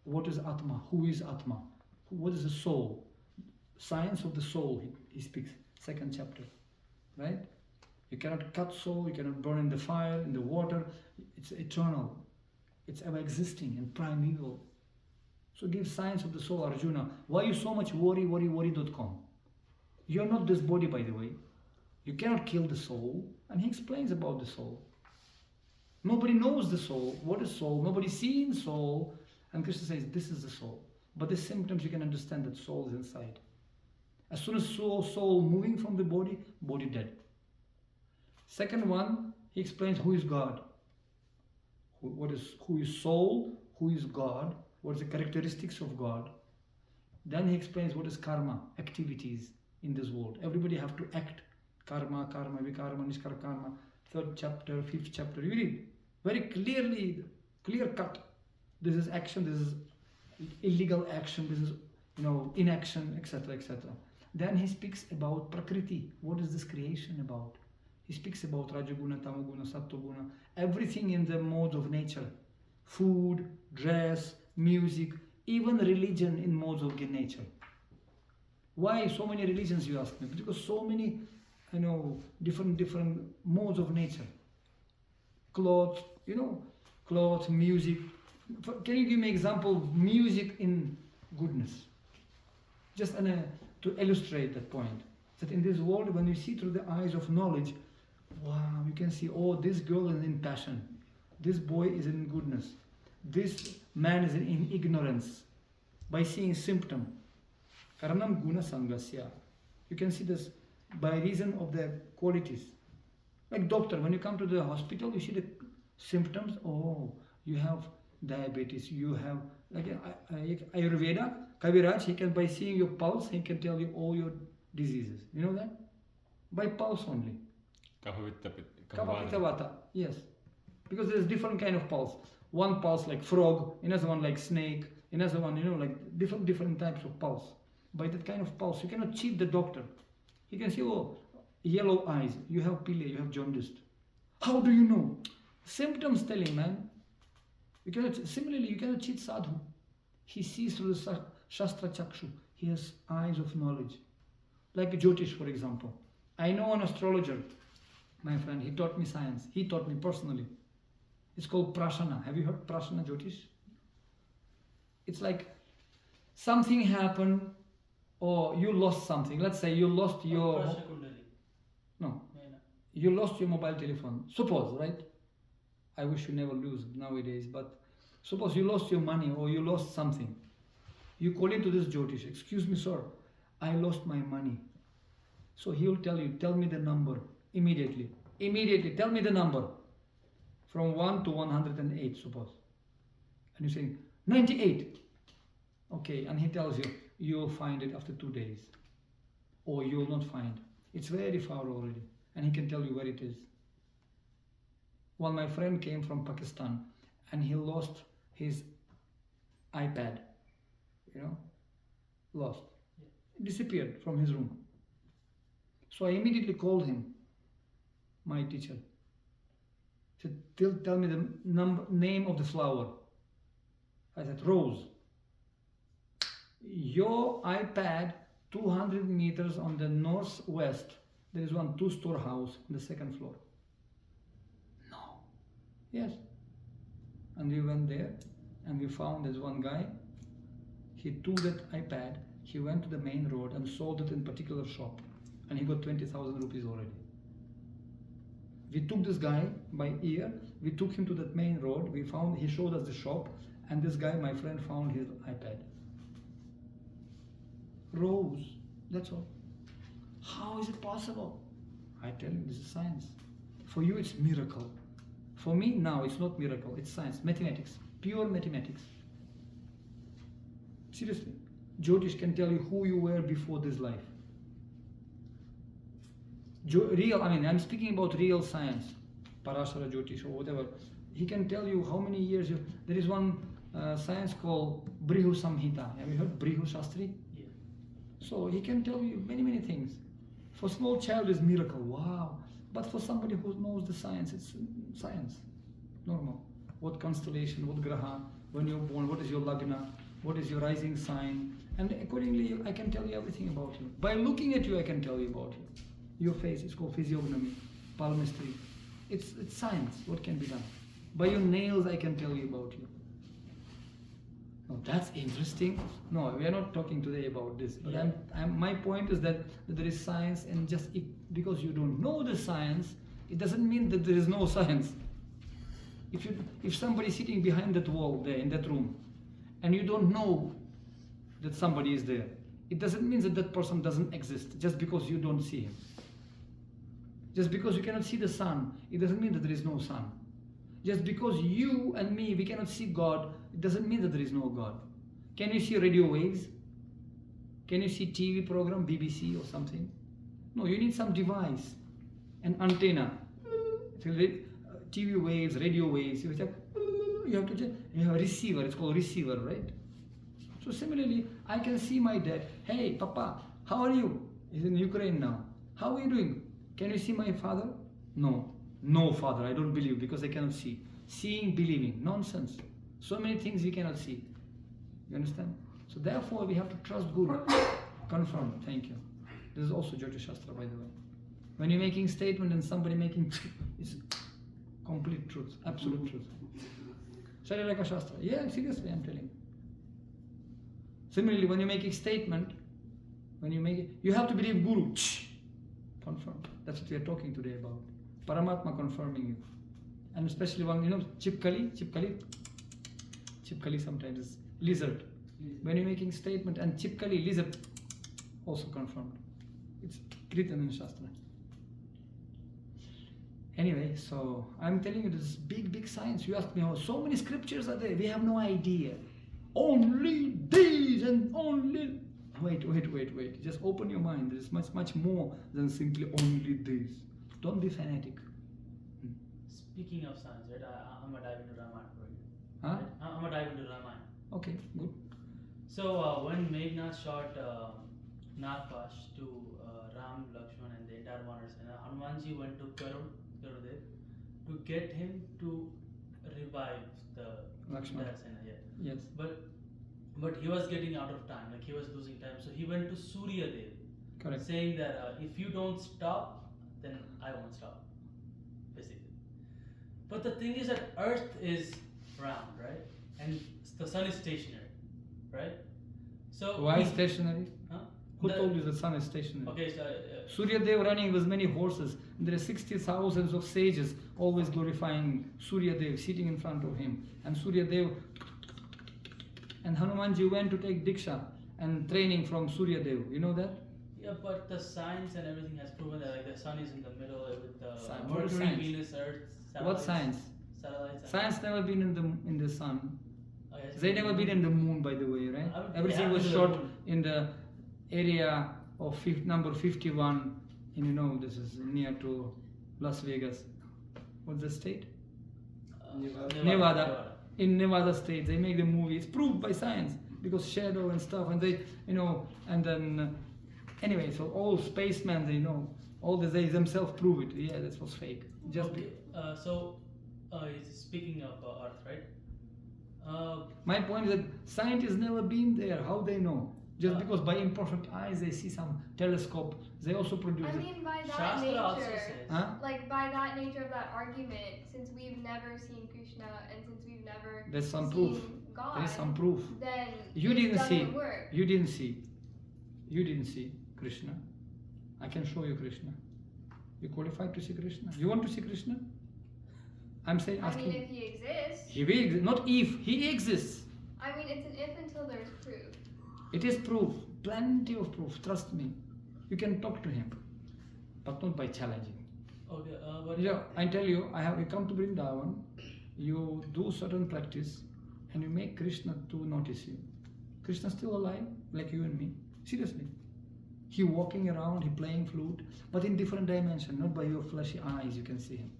S1: What is Atma? Who is Atma? What is the soul? Science of the soul, he speaks. 2nd chapter. Right? You cannot cut soul, you cannot burn in the fire, in the water. It's eternal. It's ever existing and primeval. So give science of the soul, Arjuna. Why you so much worry.com? You're not this body, by the way. You cannot kill the soul. And he explains about the soul. Nobody knows the soul. What is soul? Nobody sees soul. And Krishna says, this is the soul. But the symptoms, you can understand that soul is inside. As soon as soul moving from the body, body dead. Second one, he explains who is God. Who is soul, who is God, what is the characteristics of God. Then he explains what is karma, activities in this world. Everybody have to act. Karma, vikarma, nishkar karma. 3rd chapter, 5th chapter. You read very clearly, clear cut. This is action, this is illegal action, this is inaction, etc., etc. Then he speaks about Prakriti. What is this creation about? He speaks about Rajaguna, Tamaguna, Sattoguna, everything in the modes of nature. food, dress, music, even religion in modes of nature. Why so many religions, you ask me? Because so many, different modes of nature. Clothes, clothes, music. Can you give me example of music in goodness? Just to illustrate that point. That in this world, when you see through the eyes of knowledge, wow, you can see, oh, this girl is in passion. This boy is in goodness. This man is in ignorance. By seeing symptom. Karanam guna sangasya. You can see this by reason of the qualities. Like doctor, when you come to the hospital, you see the symptoms. Oh, you have diabetes. You have, like Ayurveda, Kaviraj, he can, by seeing your pulse, he can tell you all your diseases. You know that? By pulse only. Kapha Vata. Yes. Because there's different kind of pulse. One pulse like frog, another one like snake, another one, like different types of pulse. By that kind of pulse, you cannot cheat the doctor. He can say, oh, yellow eyes, you have pilia, you have jaundice. How do you know? Symptoms telling, man. Similarly, you cannot cheat sadhu. He sees through the Shastra Chakshu. He has eyes of knowledge. Like Jyotish, for example. I know an astrologer, my friend, he taught me science. He taught me personally. It's called Prashana. Have you heard Prashana Jyotish? It's like something happened or you lost something. Let's say you lost your...
S2: Prashna Kundali.
S1: No. You lost your mobile telephone. Suppose, right? I wish you never lose nowadays, but suppose you lost your money or you lost something. You call into this Jyotish, excuse me sir, I lost my money. So he will tell you, tell me the number immediately. Immediately, tell me the number. From 1 to 108, suppose. And you say, 98. Okay, and he tells you, you'll find it after 2 days. Or you'll not find. It's very far already. And he can tell you where it is. One my friend came from Pakistan and he lost his iPad. Lost. It disappeared from his room. So I immediately called him, my teacher. He said, tell me the name of the flower. I said, rose. Your iPad, 200 meters on the northwest, there is one 2-store house on the 2nd floor. No. Yes. And we went there and we found there's one guy. He took that iPad, he went to the main road and sold it in particular shop. And he got 20,000 rupees already. We took this guy by ear, we took him to that main road, he showed us the shop, and this guy, my friend, found his iPad. Rose, that's all. How is it possible? I tell you, this is science. For you, it's miracle. For me, now, it's not miracle, it's science, mathematics, pure mathematics. Seriously, Jyotish can tell you who you were before this life. I'm speaking about real science, Parashara Jyotish or whatever. He can tell you how many years there is one science called Brihu Samhita. Have you heard Brihu Shastri?
S2: Yeah.
S1: So he can tell you many things. For small child is miracle, wow. But for somebody who knows the science, it's science, normal. What constellation, what graha, when you're born, what is your lagna, what is your rising sign, and accordingly I can tell you everything about you. By looking at you, I can tell you about you. Your face is called physiognomy, palmistry. It's science, what can be done. By your nails, I can tell you about you. No, that's interesting. No, we are not talking today about this. But my point is that there is science, and just because you don't know the science, it doesn't mean that there is no science. If somebody is sitting behind that wall there in that room, and you don't know that somebody is there, it doesn't mean that that person doesn't exist just because you don't see him. Just because you cannot see the sun, it doesn't mean that there is no sun. Just because you and me, we cannot see God, it doesn't mean that there is no God. Can you see radio waves? Can you see TV program, BBC or something? No, you need some device, an antenna. TV waves, radio waves, you have a receiver, it's called receiver, right? So similarly, I can see my dad. Hey, Papa, how are you? He's in Ukraine now. How are you doing? Can you see my father? No. No, father, I don't believe because I cannot see. Seeing, believing, nonsense. So many things we cannot see. You understand? So therefore we have to trust Guru. Confirm. Thank you. This is also Jyotish Shastra, by the way. When you're making statement and somebody making it's complete truth, absolute truth. Shariraka Shastra. Yeah, seriously, I'm telling you. Similarly, when you're making statement, when you make it, you have to believe Guru. Confirm. That's what we are talking today about. Paramatma confirming you. And especially one, chipkali sometimes is lizard. When you're making statement and chipkali, lizard, also confirmed. It's written in Shastra. Anyway, so I'm telling you, this is big science. You ask me, so many scriptures are there. We have no idea. Only these and only... Wait. Just open your mind. There is much more than simply only these. Don't be fanatic.
S2: Speaking of science, right? I'm gonna dive into Ramayana for you.
S1: Huh?
S2: Right? I'm gonna dive into Ramayana.
S1: Okay, good.
S2: So when Meghnath shot Nagpash to Ram, Lakshman, and the entire Vanar-Sena, Hanumanji went to Garudev to get him to revive the
S1: Lakshman.
S2: entire Sena. Yeah.
S1: Yes.
S2: But he was getting out of time, like he was losing time. So he went to Surya Dev,
S1: Correct.
S2: saying that if you don't stop, then I won't stop, basically. But the thing is that Earth is round, right? And the sun is stationary, right? So
S1: Why stationary?
S2: Huh?
S1: Who told you the sun is stationary?
S2: Okay, so
S1: Surya Dev running with many horses. There are 60,000 of sages always glorifying Surya Dev, sitting in front of him. And Surya Dev and Hanumanji went to take Diksha and training from Surya Dev. You know that?
S2: yeah, but the science and everything has proven that like the sun is in the middle with the
S1: Science. What
S2: Mercury,
S1: science?
S2: Venus, Earth.
S1: What science?
S2: Satellites.
S1: Science never been in the sun.
S2: Oh, yes,
S1: They never been in the moon, by the way, right? Everything was shot in the area of number 51. And this is near to Las Vegas. What's the state? Nevada. In Nevada state, they make the movie. It's proved by science because shadow and stuff, and they, and then anyway. So all spacemen, they know, all they themselves prove it. Yeah, that was fake. Just
S2: Okay. Speaking of Earth, right?
S1: my point is that scientists never been there. How they know? Just because by imperfect eyes they see some telescope, they also produce
S5: I
S1: it.
S5: mean, by that
S2: Shastra also
S5: nature,
S2: says.
S1: Huh?
S5: like by that nature of that argument, since we've never seen Krishna and since we've never
S1: There's some
S5: seen
S1: proof.
S5: God,
S1: There is some proof.
S5: then
S1: You
S5: it
S1: didn't
S5: doesn't
S1: see.
S5: work.
S1: You didn't see. You didn't see Krishna. I can show you Krishna. You qualified to see Krishna? You want to see Krishna? I'm saying,
S5: I
S1: asking.
S5: mean, if he exists,
S1: He will exist. Not if. He exists.
S5: I mean, it's an if until there's proof.
S1: It is proof. Plenty of proof. Trust me. You can talk to him, but not by challenging.
S2: Okay, but
S1: Yeah, I tell you, you come to Vrindavan, you do certain practice, and you make Krishna to notice you. Krishna still alive, like you and me. Seriously. He walking around, he playing flute, but in different dimension, not by your fleshy eyes you can see him.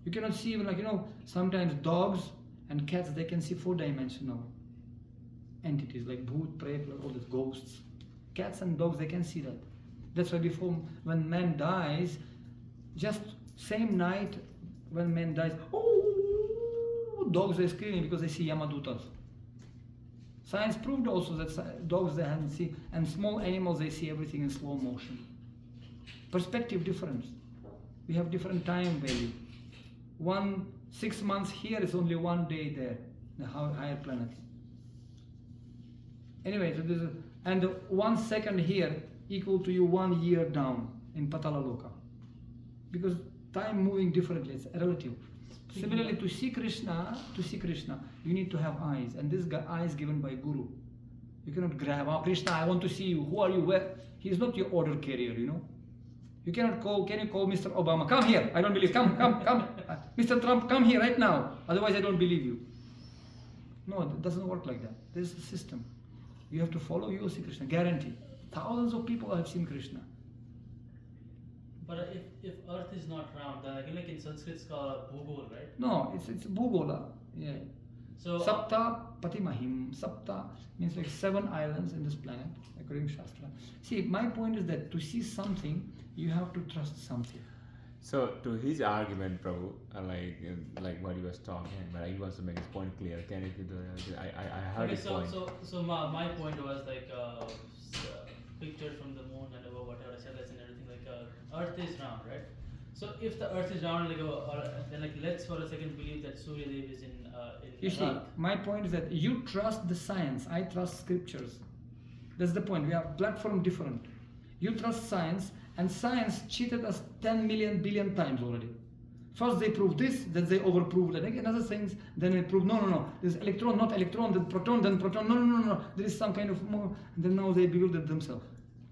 S1: You cannot see even sometimes dogs and cats, they can see 4-dimensional entities like bhoot, pret, all these ghosts. Cats and dogs, they can see that. That's why when man dies, just same night when man dies, dogs are screaming because they see Yamadutas. Science proved also that dogs they haven't seen, and small animals they see everything in slow motion. Perspective difference. We have different time value. 6 months here is only 1 day there, the higher planets. Anyway, so this is, and 1 second here equal to you 1 year down in Patala Loka. Because time moving differently, it's relative. Similarly, to see Krishna, you need to have eyes, and this eyes given by Guru. You cannot grab, Krishna, I want to see you. Who are you? Where? He is not your order carrier, You cannot can you call Mr. Obama? Come here. I don't believe. Come. Mr. Trump, come here right now. Otherwise, I don't believe you. No, it doesn't work like that. There's a system. You have to follow, you will see Krishna. Guarantee. Thousands of people have seen Krishna.
S2: But if Earth is not round, then like in Sanskrit it's called Bhugol, right?
S1: No, it's Bhugola. Yeah.
S2: So
S1: Sapta Patimahim. Sapta means like 7 islands in this planet, according to Shastra. See, my point is that to see something, you have to trust something.
S3: So to his argument, Prabhu, like what he was talking, but he wants to make his point clear. Can you give the? I heard
S2: Okay,
S3: his point.
S2: so my point was like pictures from the moon and about whatever satellites and everything. Like Earth is round, right? So if the Earth is round, like then like let's for a second believe that Surya Dev is in
S1: You see,
S2: Earth.
S1: my point is that you trust the science, I trust scriptures. That's the point. We have platform different. You trust science, and science cheated us 10 million billion times already. First they prove this, then they overprove that. Another things, then they prove no. There's electron, not electron, then proton, no. There is some kind of more, and then now they build it themselves.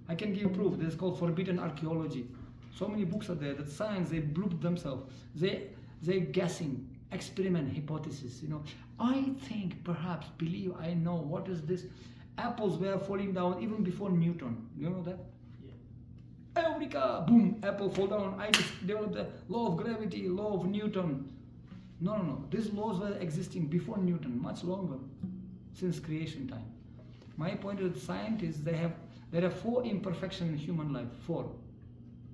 S1: I can give proof. This is called forbidden archaeology. So many books are there that science they blooped themselves. They guessing, experiment, hypothesis. I think, perhaps, believe, I know. What is this? Apples were falling down even before Newton. You know that? Eureka! Boom! Apple fall down. I just developed the law of gravity, law of Newton. No. These laws were existing before Newton, much longer, since creation time. My point is, scientists there are 4 imperfections in human life. 4.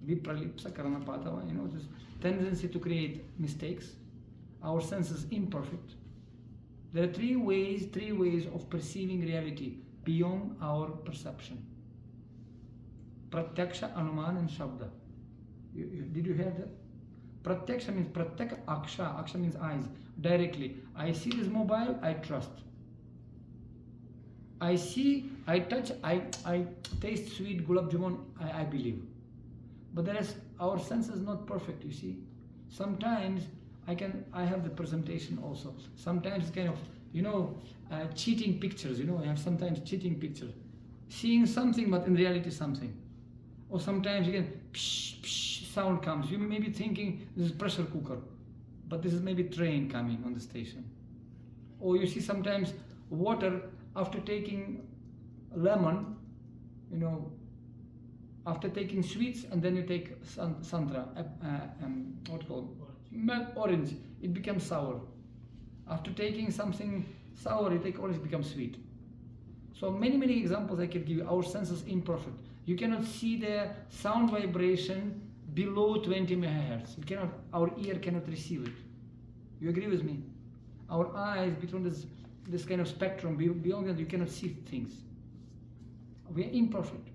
S1: Vipralipsa, karanapatava. This tendency to create mistakes. Our sense is imperfect. There are 3 ways of perceiving reality beyond our perception. Pratyaksha, Anuman, and Shabda. Did you hear that? Pratyaksha means Pratyak Aksha. Aksha means eyes. Directly. I see this mobile, I trust. I see, I touch, I taste sweet gulab jamun, I believe. But our sense is not perfect, you see. Sometimes I have the presentation also. Sometimes it's kind of, cheating pictures, I have sometimes cheating pictures. Seeing something, but in reality something. Or sometimes again, psh, psh, sound comes. You may be thinking this is pressure cooker, but this is maybe train coming on the station. Or you see sometimes water after taking lemon, after taking sweets, and then you take santra, what called orange, it becomes sour. After taking something sour, you take orange, it becomes sweet. So many examples I can give you. Our sense is imperfect. You cannot see the sound vibration below 20 megahertz. Our ear cannot receive it. You agree with me? Our eyes, between this kind of spectrum, beyond that, you cannot see things. We are imperfect.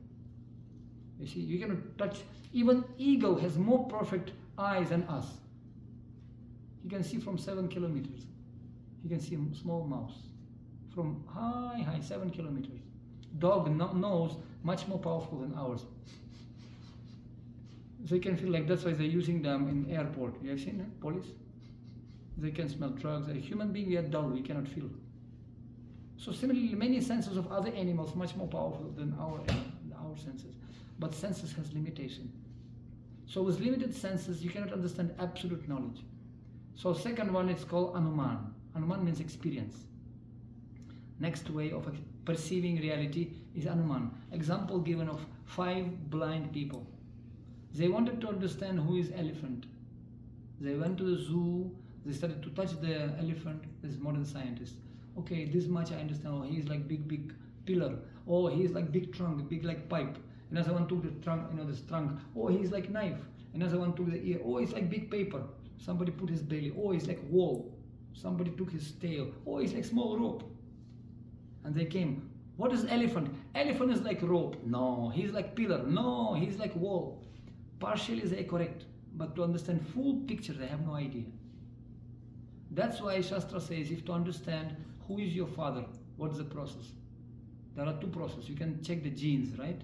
S1: You see, you cannot touch. Even eagle has more perfect eyes than us. He can see from 7 kilometers. He can see a small mouse from high 7 kilometers. Dog nose much more powerful than ours. So you can feel like that's why they're using them in airport. You have seen that? Police? They can smell drugs. A human being, we are dull, we cannot feel. So similarly, many senses of other animals much more powerful than our senses. But senses has limitation. So with limited senses, you cannot understand absolute knowledge. So second one is called Anuman. Anuman means experience. Next way of perceiving reality is Anuman. Example given of 5 blind people. They wanted to understand who is elephant. They went to the zoo, they started to touch the elephant. This is modern scientists. Okay, this much I understand. Oh, he is like big pillar. Oh, he is like big trunk, big like pipe. Another one took the trunk, this trunk. Oh, he's like knife. Another one took the ear. Oh, it's like big paper. Somebody put his belly. Oh, it's like wall. Somebody took his tail. Oh, it's like small rope. And they came. What is elephant? Elephant is like rope. No, he's like pillar. No, he's like wall. Partially they are correct. But to understand full picture, they have no idea. That's why Shastra says, if to understand who is your father, what is the process? There are 2 processes. You can check the genes, right?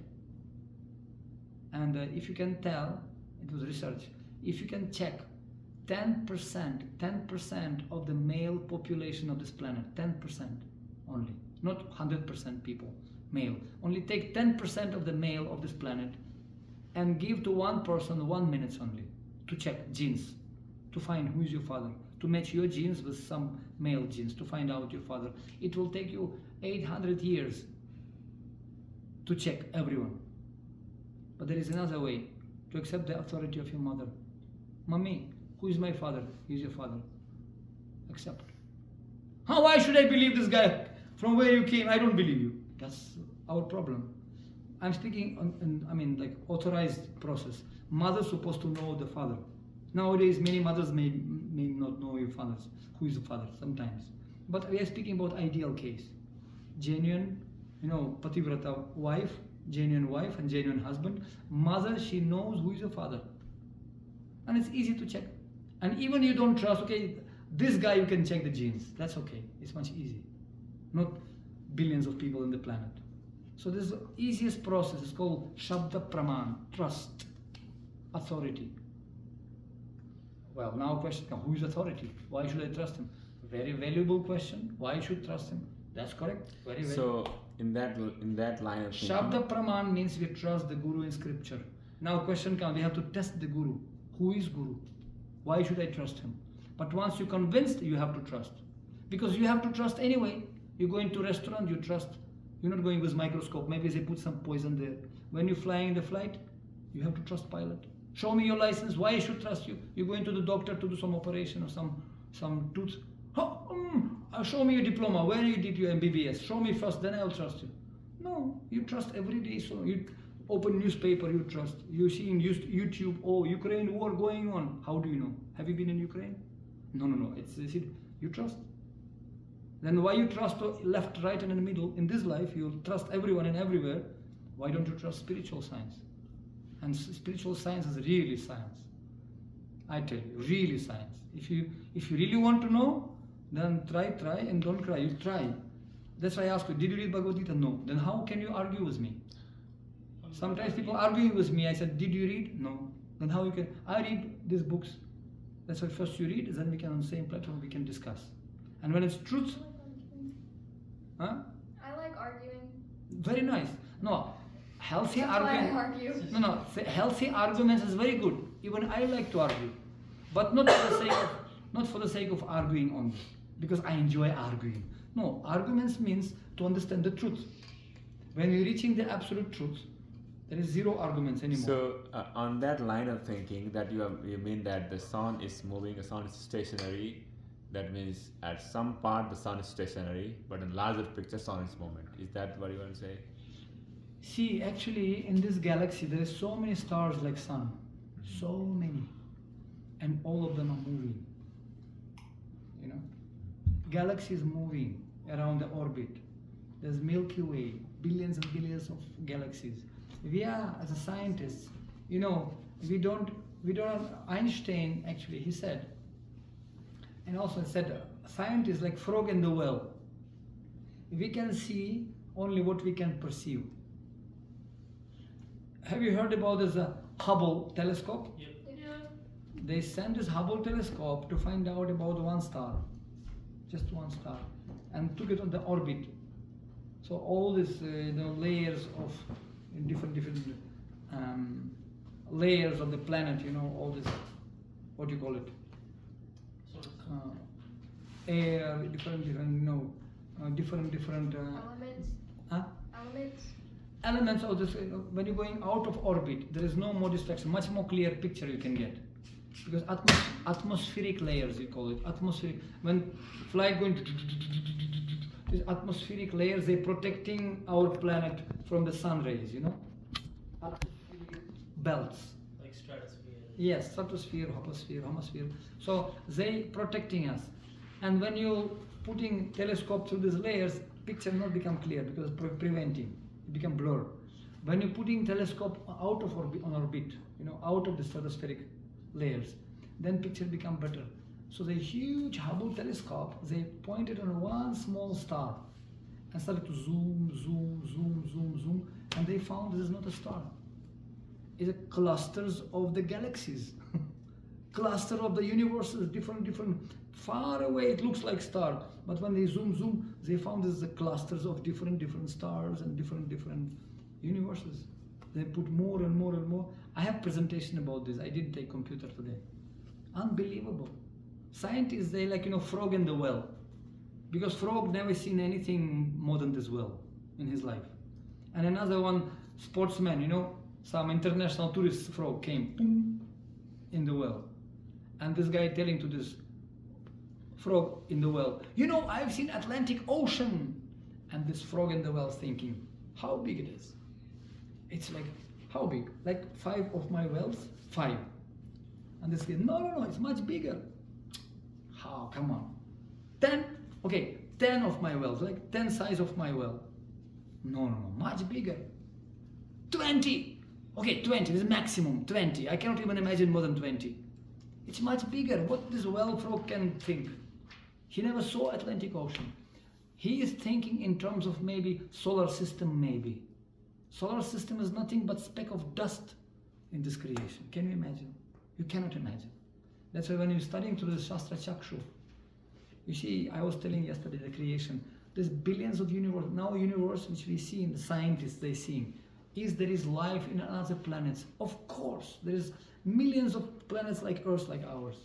S1: And if you can tell, it was research, if you can check 10% of the male population of this planet, 10% only, not 100% people, male. Only take 10% of the male of this planet and give to one person 1 minute only to check genes, to find who is your father, to match your genes with some male genes, to find out your father. It will take you 800 years to check everyone. But there is another way to accept the authority of your mother. Mommy, who is my father? He is your father. Accept. Why should I believe this guy? From where you came, I don't believe you. That's our problem. I'm speaking on like authorized process. Mother supposed to know the father. Nowadays, many mothers may not know your fathers, who is the father sometimes. But we are speaking about ideal case. Genuine, pativrata wife, and genuine husband. Mother, she knows who is the father. And it's easy to check. And even you don't trust, okay, this guy you can check the genes. That's okay. It's much easier. Not billions of people on the planet. So this is the easiest process. It's called Shabda Praman, trust, authority. Well, now question comes, who is authority? Why should I trust him? Very valuable question. Why should trust him? That's correct. Very valuable.
S3: So in that line of thinking,
S1: Shabda Praman means we trust the Guru in scripture. Now question comes, we have to test the Guru. Who is Guru? Why should I trust him? But once you're convinced, you have to trust. Because you have to trust anyway. You go into a restaurant, you trust. You're not going with microscope. Maybe they put some poison there. When you're flying the flight, you have to trust pilot. Show me your license. Why I should trust you? You're going to the doctor to do some operation or some tooth. Show me your diploma. Where you did your MBBS? Show me first, then I'll trust you. No, you trust every day. So you open newspaper, you trust. You see in YouTube, oh, Ukraine war going on. How do you know? Have you been in Ukraine? No. It's you trust. Then why you trust left, right, and in the middle? In this life, you trust everyone and everywhere. Why don't you trust spiritual science? And spiritual science is really science. I tell you, really science. If you really want to know, then try, and don't cry. You try. That's why I ask you, did you read Bhagavad Gita? No. Then how can you argue with me? Sometimes people arguing with me. I said, did you read? No. Then how you can? I read these books. That's why first you read, then we can on the same platform we can discuss. And when it's truth, huh?
S5: I like arguing.
S1: Very nice. No, healthy
S5: That's why I
S1: argument.
S5: argue.
S1: No. Healthy arguments is very good. Even I like to argue, but not for the sake of arguing only, because I enjoy arguing. No, arguments means to understand the truth. When you're reaching the absolute truth, there is zero arguments anymore.
S3: So on that line of thinking, that you mean that the sun is moving, the sun is stationary. That means at some part the sun is stationary, but in larger picture, sun is moving. Is that what you want to say?
S1: See, actually, in this galaxy, there is so many stars like sun, so many, and all of them are moving. Galaxy is moving around the orbit. There's Milky Way, billions and billions of galaxies. We are, as a scientist, we don't. Einstein actually, he said, and also said, science is like frog in the well. We can see only what we can perceive. Have you heard about this Hubble telescope?
S2: Yep.
S1: They sent this Hubble telescope to find out about one star, just one star, and took it on the orbit. So all these layers of different layers of the planet, all this, what do you call it? Air, different,
S5: Elements.
S1: huh?
S5: Elements.
S1: Elements of this. When you're going out of orbit, there is no more distraction. Much more clear picture you can get, because atmospheric layers, you call it atmospheric. When flight going, these atmospheric layers, they're protecting our planet from the sun rays. Atmospheric belts.
S2: Like stratosphere.
S1: Yes, stratosphere, homosphere. So they protecting us. And when you putting telescope through these layers, picture not become clear because preventing, it become blur. When you putting telescope out of orbit, out of the stratospheric layers, then picture become better. So the huge Hubble telescope, they pointed on one small star and started to zoom, and they found this is not a star. It's a clusters of the galaxies. Cluster of the universes, different, far away it looks like star, but when they zoom, they found this is the clusters of different stars and different universes. They put more and more. I have presentation about this. I didn't take computer today. Unbelievable. Scientists, they like, frog in the well, because frog never seen anything more than this well in his life. And another one, sportsman, some international tourist frog came, boom, in the well. And this guy telling to this frog in the well, I've seen Atlantic Ocean. And this frog in the well thinking, how big it is? It's like, how big? Like 5 of my wells? 5. And this guy, no, it's much bigger. How? Come on. 10, okay, 10 of my wells, like 10 size of my well. No, much bigger. 20. Okay, 20 is maximum, 20. I cannot even imagine more than 20. It's much bigger. What this well frog can think? He never saw Atlantic Ocean. He is thinking in terms of maybe solar system, maybe. Solar system is nothing but speck of dust in this creation. Can you imagine? You cannot imagine. That's why when you're studying through the Shastra Chakshu, you see, I was telling yesterday the creation, there's billions of universe. Now universe which we see in the scientists, they see, there is life in other planets. Of course, there is millions of planets like Earth, like ours.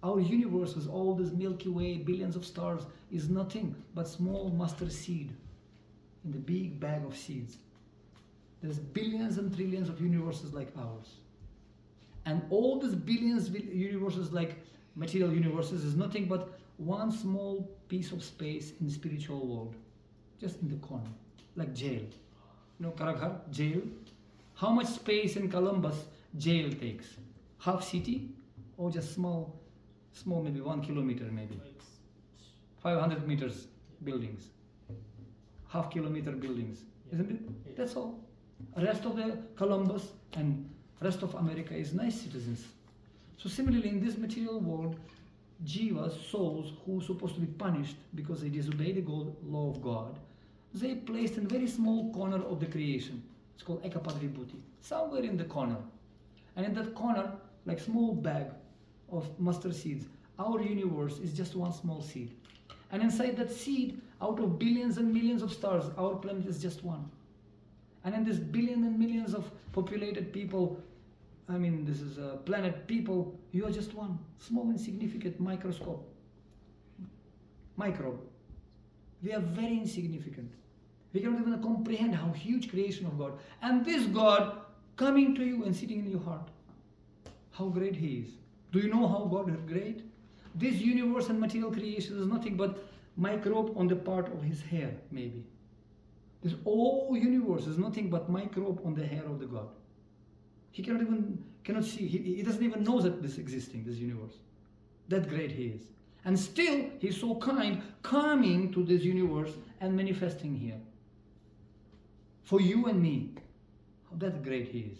S1: Our universe with all this Milky Way, billions of stars, is nothing but small mustard seed in the big bag of seeds. There's billions and trillions of universes like ours. And all these billions of universes like material universes is nothing but one small piece of space in the spiritual world, just in the corner, like jail. You know, Karaghar, jail. How much space in Columbus jail takes? Half city, or just small, maybe 1 kilometer, maybe 500 meters buildings, half kilometer buildings, isn't it? That's all. Rest of the Columbus and rest of America is nice citizens. So similarly, in this material world, jivas, souls who are supposed to be punished because they disobey the law of God, they placed in a very small corner of the creation. It's called Ekapatri Bhuti, somewhere in the corner. And in that corner, like small bag of mustard seeds, our universe is just one small seed. And inside that seed, out of billions and millions of stars, our planet is just one. And in this billion and millions of populated people, this is a planet people, you are just one small insignificant microbe. We are very insignificant. We cannot even comprehend how huge creation of God. And this God coming to you and sitting in your heart. How great He is. Do you know how God is great? This universe and material creation is nothing but microbe on the part of His hair, maybe. This whole universe is nothing but microbe on the hair of the God. He cannot see. He doesn't even know that this existing, this universe. That great He is. And still, He's so kind, coming to this universe and manifesting here. For you and me. How that great He is.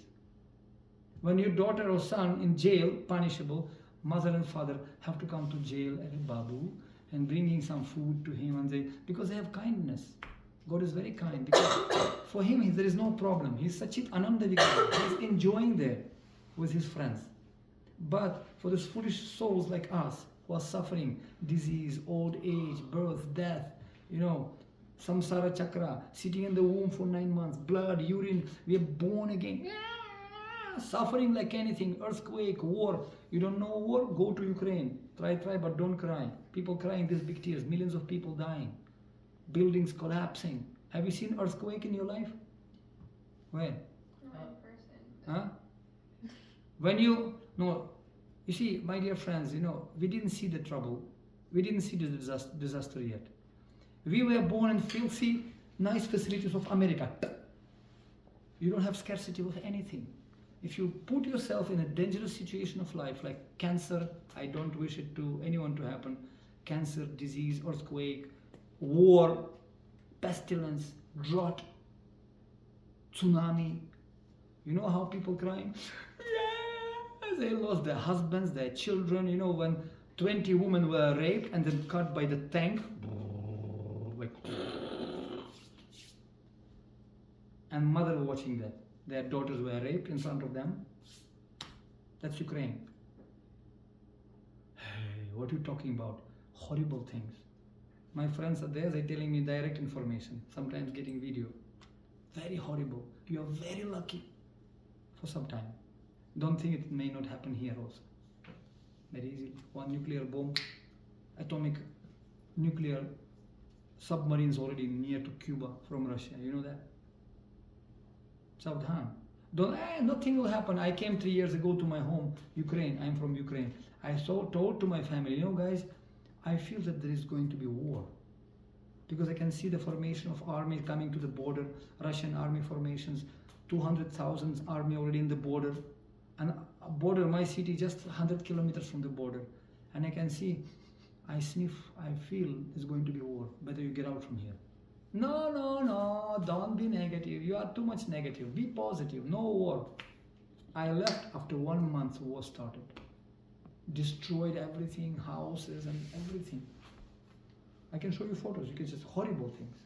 S1: When your daughter or son in jail, punishable, mother and father have to come to jail at Babu and bringing some food to him, and because they have kindness. God is very kind, because for him there is no problem. He's Sachit Ananda Vigraha. He's enjoying there with his friends. But for these foolish souls like us who are suffering disease, old age, birth, death, samsara chakra, sitting in the womb for 9 months, blood, urine, we are born again. Suffering like anything, earthquake, war. You don't know war? Go to Ukraine. Try, but don't cry. People crying these big tears, millions of people dying. Buildings collapsing. Have you seen earthquake in your life? Where?
S5: Not in person.
S1: Huh? You see, my dear friends, we didn't see the trouble. We didn't see the disaster yet. We were born in filthy, nice facilities of America. You don't have scarcity of anything. If you put yourself in a dangerous situation of life, like cancer, I don't wish it to anyone to happen, cancer, disease, earthquake, war, pestilence, drought, tsunami. You know how people crying? Yeah, they lost their husbands, their children. When 20 women were raped and then cut by the tank, and mother watching that. Their daughters were raped in front of them. That's Ukraine. Hey, what are you talking about? Horrible things. My friends are there, they're telling me direct information, sometimes getting video. Very horrible. You are very lucky for some time. Don't think it may not happen here also. Very easily. One nuclear bomb, atomic nuclear submarines already near to Cuba from Russia. You know that? Saudhan. Nothing will happen. I came 3 years ago to my home, Ukraine. I'm from Ukraine. I told to my family, guys, I feel that there is going to be war. Because I can see the formation of army coming to the border, Russian army formations, 200,000 army already in the border. And a border, my city just 100 kilometers from the border, and I can see, I sniff, I feel it's going to be war. Better you get out from here. No, no, no, don't be negative. You are too much negative. Be positive. No war. I left after 1 month. War started. Destroyed everything, houses and everything. I can show you photos. You can just horrible things.